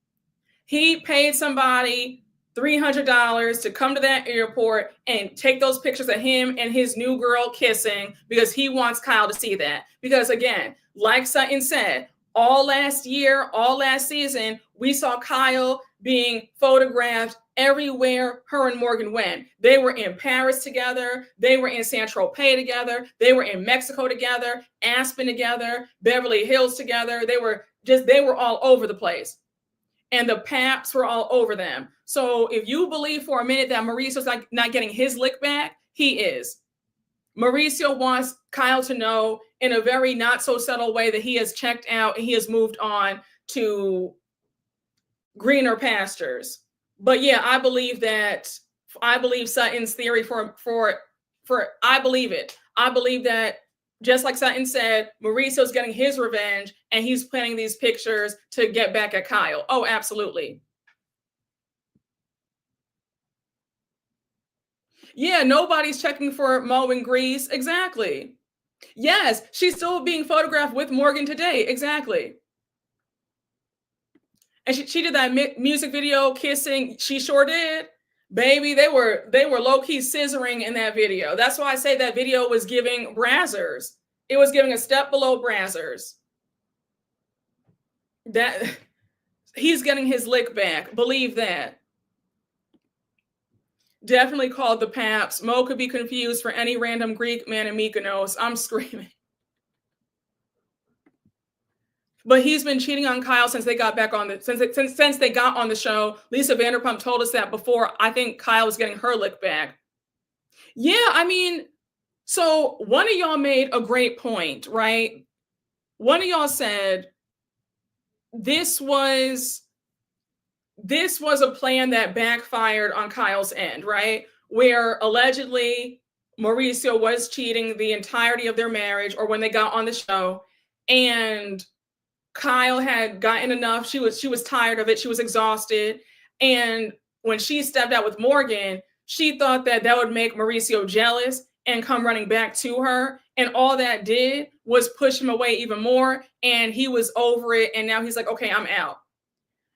[SPEAKER 1] He paid somebody $300 to come to that airport and take those pictures of him and his new girl kissing because he wants Kyle to see that. Because again, like Sutton said, all last year, all last season, we saw Kyle being photographed everywhere her and Morgan went. They were in Paris together. They were in Saint-Tropez together. They were in Mexico together, Aspen together, Beverly Hills together. They were all over the place. And the paps were all over them. So if you believe for a minute that Mauricio's not getting his lick back, he is. Mauricio wants Kyle to know in a very not so subtle way that he has checked out and he has moved on to greener pastures. But yeah, I believe Sutton's theory I believe it. I believe that just like Sutton said, Mauricio's getting his revenge and he's planning these pictures to get back at Kyle. Oh, absolutely. Yeah, nobody's checking for Mo and Grease. Exactly. Yes, she's still being photographed with Morgan today. Exactly. And she did that music video kissing. She sure did. Baby, they were low-key scissoring in that video. That's why I say that video was giving Brazzers. It was giving a step below Brazzers. That he's getting his lick back. Believe that. Definitely called the paps. Mo could be confused for any random Greek man in Mykonos. I'm screaming. But he's been cheating on Kyle since they got back on the since they got on the show. Lisa Vanderpump told us that before. I think Kyle was getting her lick back. Yeah, I mean, so one of y'all made a great point, right? One of y'all said this was a plan that backfired on Kyle's end, right? Where allegedly Mauricio was cheating the entirety of their marriage or when they got on the show, and Kyle had gotten enough. She was tired of it. She was exhausted. And when she stepped out with Morgan, she thought that would make Mauricio jealous and come running back to her. And all that did was push him away even more. And he was over it. And now he's like, okay, I'm out.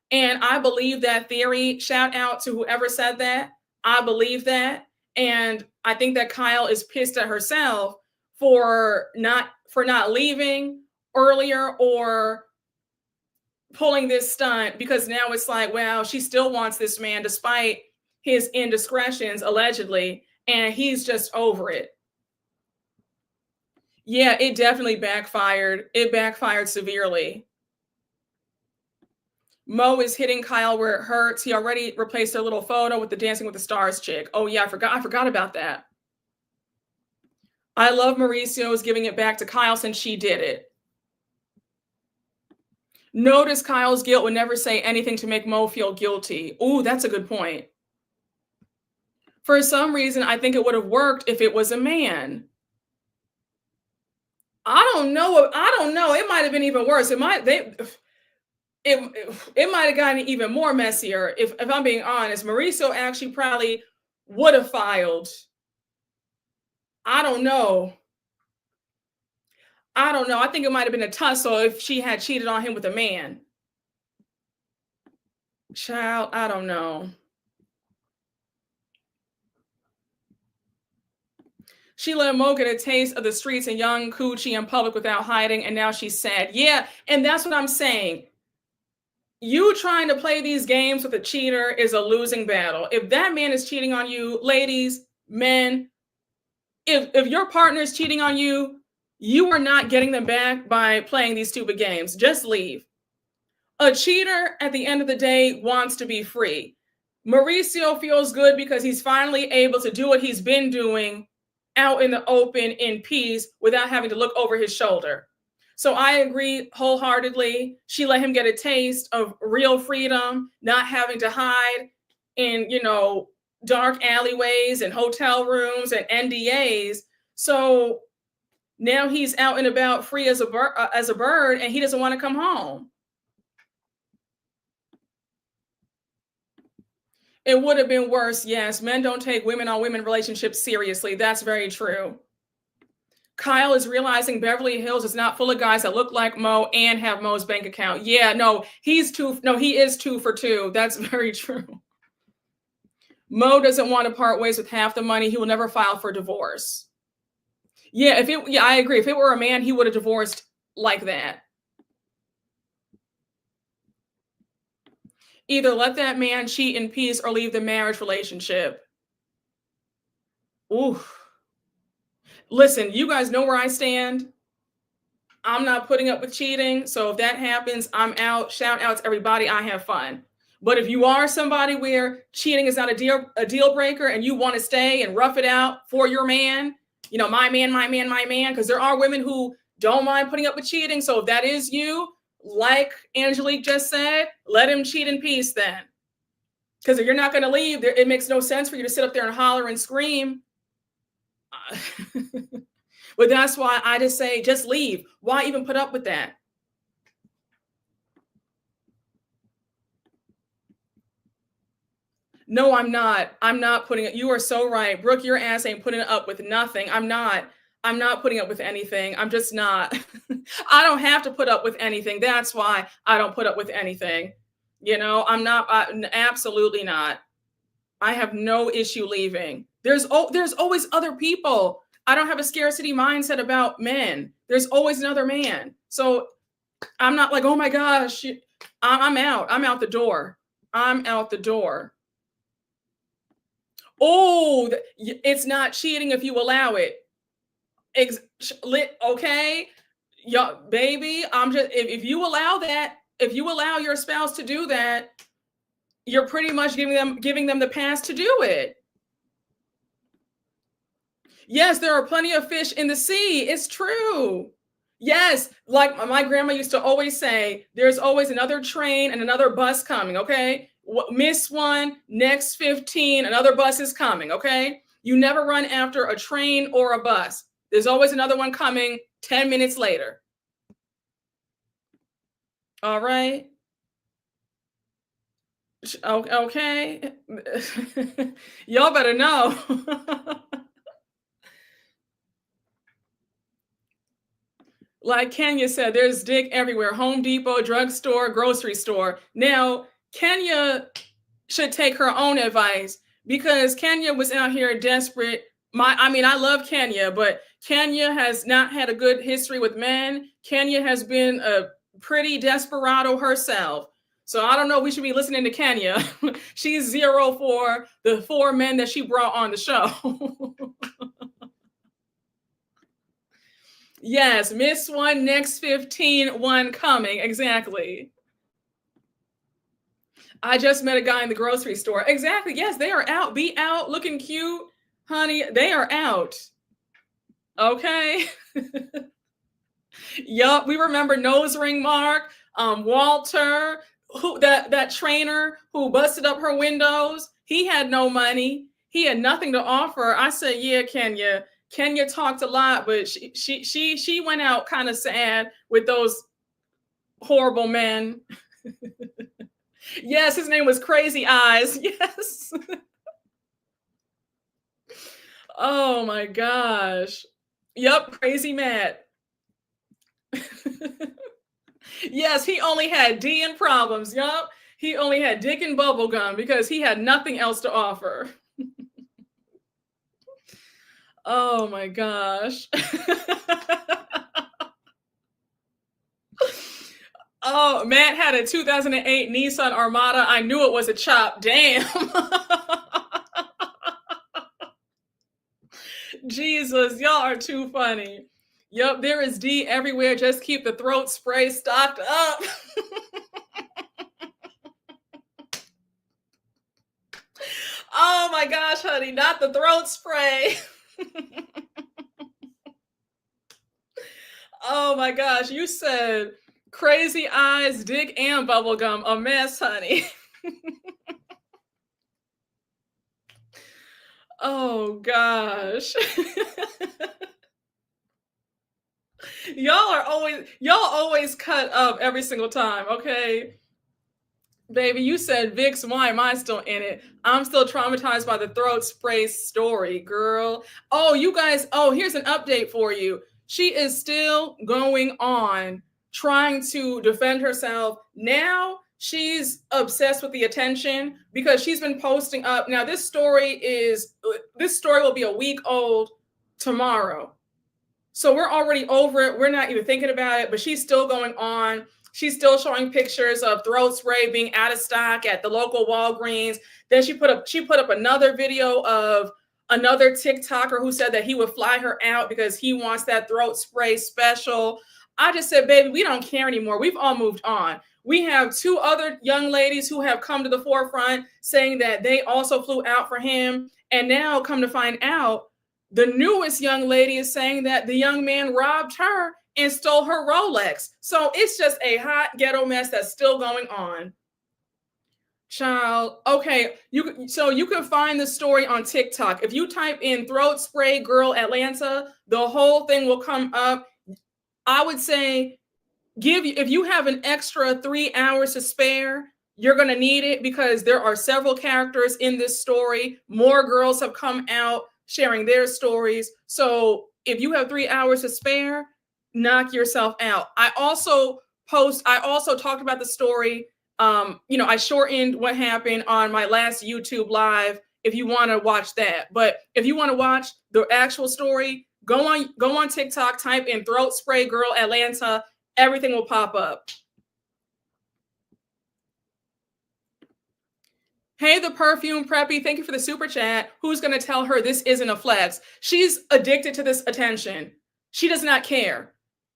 [SPEAKER 1] And I believe that theory. Shout out to whoever said that. I believe that. And I think that Kyle is pissed at herself for not leaving earlier or pulling this stunt, because now it's like, wow, she still wants this man despite his indiscretions, allegedly, and he's just over it. Yeah, it definitely backfired. It backfired severely. Mo is hitting Kyle where it hurts. He already replaced their little photo with the Dancing with the Stars chick. Oh yeah, I forgot about that. I love Mauricio's giving it back to Kyle since she did it. Notice Kyle's guilt would never say anything to make Mo feel guilty. Ooh, that's a good point. For some reason, I think it would have worked if it was a man. I don't know. It might have been even worse. It might have gotten even more messier if I'm being honest. Mauricio actually probably would have filed. I don't know. I think it might have been a tussle if she had cheated on him with a man. Child, I don't know. She let Mo get a taste of the streets and young coochie in public without hiding, and now she's sad. Yeah, and that's what I'm saying. You trying to play these games with a cheater is a losing battle. If that man is cheating on you, ladies, men, if your partner is cheating on you, you are not getting them back by playing these stupid games. Just leave. A cheater, at the end of the day, wants to be free. Mauricio feels good because he's finally able to do what he's been doing out in the open in peace without having to look over his shoulder. So I agree wholeheartedly. She let him get a taste of real freedom, not having to hide in, dark alleyways and hotel rooms and NDAs. So now he's out and about free as a bird, and he doesn't want to come home. It would have been worse, yes. Men don't take women-on-women relationships seriously. That's very true. Kyle is realizing Beverly Hills is not full of guys that look like Mo and have Mo's bank account. Yeah, he is 2 for 2. That's very true. Mo doesn't want to part ways with half the money. He will never file for divorce. Yeah, I agree. If it were a man, he would have divorced like that. Either let that man cheat in peace or leave the marriage relationship. Ooh. Listen, you guys know where I stand. I'm not putting up with cheating. So if that happens, I'm out. Shout out to everybody. I have fun. But if you are somebody where cheating is not a deal breaker and you want to stay and rough it out for your man, my man, because there are women who don't mind putting up with cheating. So if that is you, like Angelique just said, let him cheat in peace then. Because if you're not going to leave, it makes no sense for you to sit up there and holler and scream. But that's why I just say, just leave. Why even put up with that? No, I'm not. I'm not putting it. You are so right. Brooke, your ass ain't putting up with nothing. I'm not putting up with anything. I'm just not. I don't have to put up with anything. That's why I don't put up with anything. I'm not, absolutely not. I have no issue leaving. There's always other people. I don't have a scarcity mindset about men. There's always another man. So I'm not like, oh my gosh, I'm out. I'm out the door. I'm out the door. Oh, it's not cheating if you allow it. Okay, baby, I'm just if you allow that, if you allow your spouse to do that, you're pretty much giving them the pass to do it. Yes, there are plenty of fish in the sea. It's true. Yes, like my grandma used to always say, there's always another train and another bus coming, okay? Miss one, next 15, another bus is coming, okay? You never run after a train or a bus. There's always another one coming 10 minutes later. All right. Okay. Y'all better know. Like Kenya said, there's dick everywhere. Home Depot, drugstore, grocery store. Now, Kenya should take her own advice because Kenya was out here desperate. I love Kenya, but Kenya has not had a good history with men. Kenya has been a pretty desperado herself. So I don't know, we should be listening to Kenya. She's 0 for the 4 men that she brought on the show. Yes, miss one, next 15, one coming. Exactly. I just met a guy in the grocery store. Exactly. Yes, they are out. Be out looking cute, honey. They are out. Okay. Yup. We remember Nose Ring Mark, Walter, that trainer who busted up her windows. He had no money. He had nothing to offer. I said, yeah, Kenya. Kenya talked a lot, but she went out kind of sad with those horrible men. Yes, his name was Crazy Eyes. Yes. Oh my gosh. Yep, Crazy Matt. Yes, he only had D and problems. Yup. He only had dick and bubblegum because he had nothing else to offer. Oh my gosh. Oh, Matt had a 2008 Nissan Armada. I knew it was a chop. Damn. Jesus, y'all are too funny. Yep, there is D everywhere. Just keep the throat spray stocked up. Oh my gosh, honey, not the throat spray. Oh my gosh, you said Crazy Eyes, dick, and bubblegum. A mess, honey. Oh gosh. Y'all always cut up every single time, okay? Baby, you said Vicks, why am I still in it? I'm still traumatized by the throat spray story, girl. Oh, you guys, here's an update for you. She is still going on trying to defend herself. Now she's obsessed with the attention because she's been posting up. Now this story will be a week old tomorrow. So we're already over it. We're not even thinking about it, but she's still going on. She's still showing pictures of throat spray being out of stock at the local Walgreens. Then she put up another video of another TikToker who said that he would fly her out because he wants that throat spray special. I just said, baby, we don't care anymore. We've all moved on. We have 2 other young ladies who have come to the forefront saying that they also flew out for him. And now come to find out, the newest young lady is saying that the young man robbed her and stole her Rolex. So it's just a hot ghetto mess that's still going on. Child, okay, you can find the story on TikTok. If you type in throat spray girl Atlanta, the whole thing will come up. I would say if you have an extra 3 hours to spare, you're going to need it because there are several characters in this story. More girls have come out sharing their stories. So if you have 3 hours to spare, knock yourself out. I also talked about the story. I shortened what happened on my last YouTube live if you want to watch that. But if you want to watch the actual story, go on TikTok, type in throat spray girl Atlanta, everything will pop up. Hey, Hey, the perfume preppy, thank you for the super chat. Who's going to tell her this isn't a flex? She's addicted to this attention. She does not care.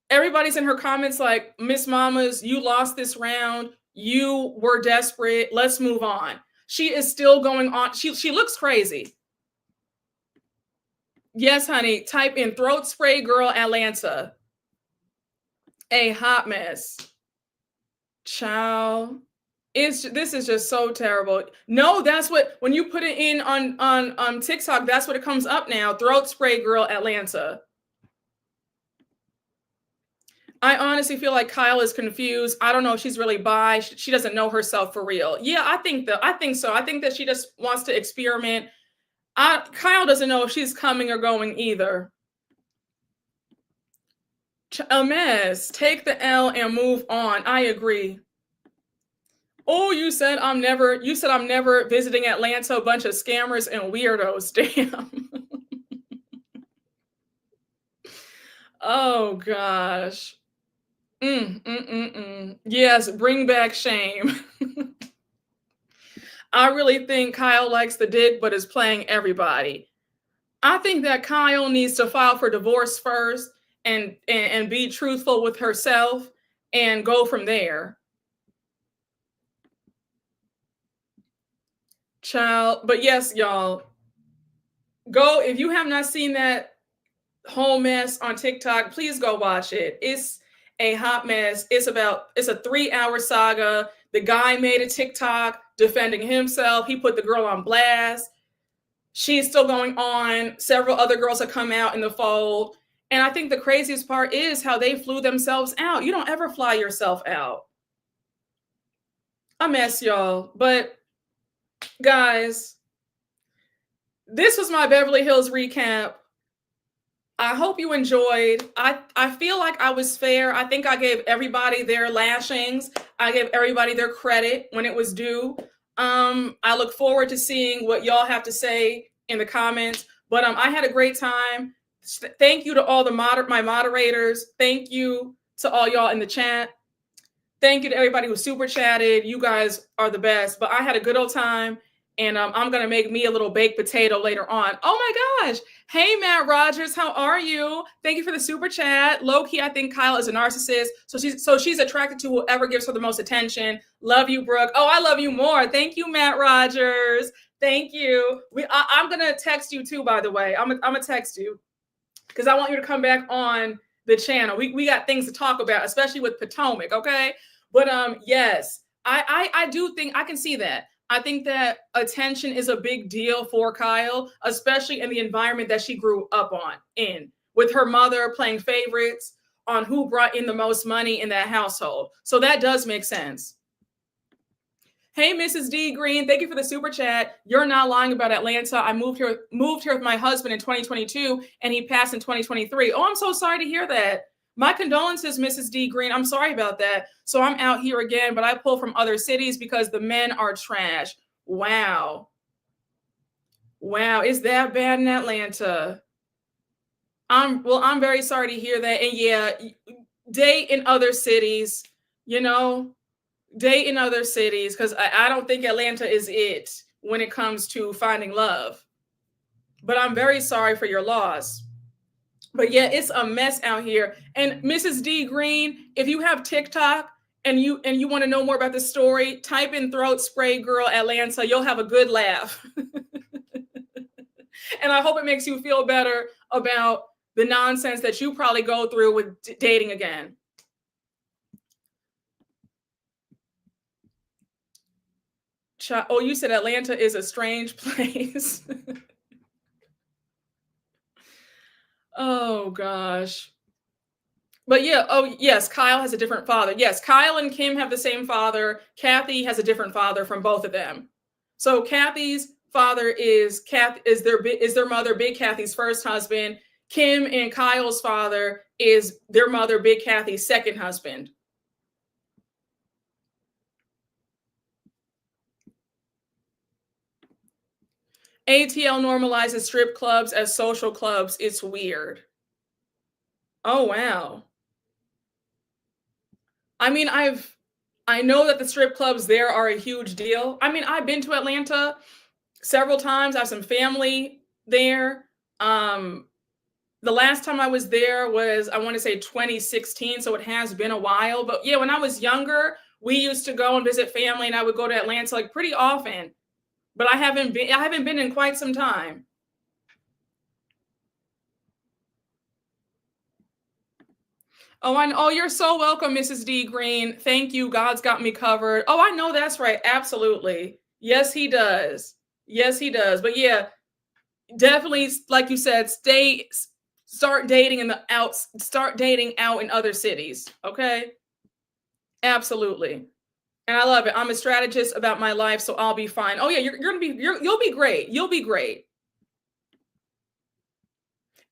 [SPEAKER 1] Everybody's in her comments like, Miss Mamas, you lost this round. You were desperate. Let's move on. She is still going on. She looks crazy. Yes, honey. Type in throat spray girl Atlanta. A hot mess. Ciao. This is just so terrible. No, that's what, when you put it in on TikTok, that's what it comes up now. Throat spray girl Atlanta. I honestly feel like Kyle is confused. I don't know if she's really bi. She doesn't know herself for real. Yeah, I think so. I think that she just wants to experiment. Kyle doesn't know if she's coming or going either. A mess. Take the L and move on. I agree. Oh, you said I'm never visiting Atlanta, a bunch of scammers and weirdos. Damn. Oh gosh. Yes, bring back shame. I really think Kyle likes the dick, but is playing everybody. I think that Kyle needs to file for divorce first and be truthful with herself and go from there. Child, but yes, y'all, go, if you have not seen that whole mess on TikTok, please go watch it. It's a hot mess. It's a 3-hour saga. The guy made a TikTok defending himself. He put the girl on blast. She's still going on. Several other girls have come out in the fold. And I think the craziest part is how they flew themselves out. You don't ever fly yourself out. A mess, y'all. But guys, this was my Beverly Hills recap. I hope you enjoyed. I feel like I was fair. I think I gave everybody their lashings. I gave everybody their credit when it was due. I look forward to seeing what y'all have to say in the comments. But I had a great time. Thank you to all my moderators. Thank you to all y'all in the chat. Thank you to everybody who super chatted. You guys are the best. But I had a good old time. And I'm going to make me a little baked potato later on. Oh my gosh. Hey, Matt Rogers, how are you? Thank you for the super chat. Low key, I think Kyle is a narcissist. So she's attracted to whoever gives her the most attention. Love you, Brooke. Oh, I love you more. Thank you, Matt Rogers. Thank you. I'm going to text you too, by the way. I'm going to text you because I want you to come back on the channel. We got things to talk about, especially with Potomac, okay? But yes, I do think I can see that. I think that attention is a big deal for Kyle, especially in the environment that she grew up in, with her mother playing favorites on who brought in the most money in that household. So that does make sense. Hey, Mrs. D Green, thank you for the super chat. You're not lying about Atlanta. I moved here with my husband in 2022 and he passed in 2023. Oh, I'm so sorry to hear that. My condolences, Mrs. D Green. I'm sorry about that. So I'm out here again, but I pull from other cities because the men are trash. Wow. Wow. Is that bad in Atlanta? I'm very sorry to hear that. And yeah, date in other cities, date in other cities, because I don't think Atlanta is it when it comes to finding love. But I'm very sorry for your loss. But yeah, it's a mess out here. And Mrs. D Green, if you have TikTok and you want to know more about this story, type in throat spray girl Atlanta. You'll have a good laugh. And I hope it makes you feel better about the nonsense that you probably go through with dating again. Oh, you said Atlanta is a strange place. Oh, gosh. But yeah, oh, yes, Kyle has a different father. Yes, Kyle and Kim have the same father. Kathy has a different father from both of them. So Kathy's father is their mother, Big Kathy's first husband. Kim and Kyle's father is their mother, Big Kathy's second husband. ATL normalizes strip clubs as social clubs. It's weird. Oh, wow. I mean, I've I know that the strip clubs there are a huge deal. I mean, I've been to Atlanta several times. I have some family there. The last time I was there was, I want to say 2016, so it has been a while. But yeah, when I was younger, we used to go and visit family, and I would go to Atlanta like pretty often. But I haven't been in quite some time. Oh, you're so welcome, Mrs. D. Green. Thank you. God's got me covered. Oh, I know that's right. Absolutely. Yes, he does. Yes, he does. But yeah, definitely, like you said, start dating start dating out in other cities. Okay. Absolutely. And I love it. I'm a strategist about my life, so I'll be fine. Oh yeah, you'll be great. You'll be great.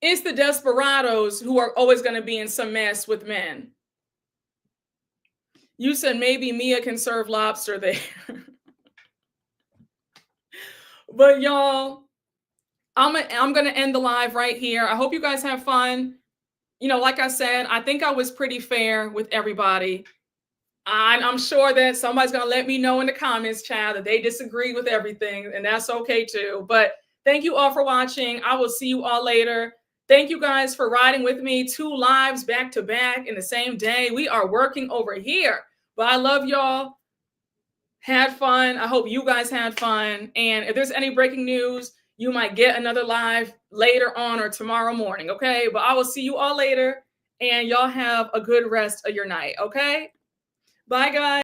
[SPEAKER 1] It's the desperados who are always going to be in some mess with men. You said maybe Mia can serve lobster there. But y'all, I'm going to end the live right here. I hope you guys have fun. You know, like I said, I think I was pretty fair with everybody. I'm sure that somebody's going to let me know in the comments, child, that they disagree with everything, and that's okay too. But thank you all for watching. I will see you all later. Thank you guys for riding with me. 2 lives back to back in the same day. We are working over here. But I love y'all. Had fun. I hope you guys had fun. And if there's any breaking news, you might get another live later on or tomorrow morning, okay? But I will see you all later, and y'all have a good rest of your night, okay? Bye, guys.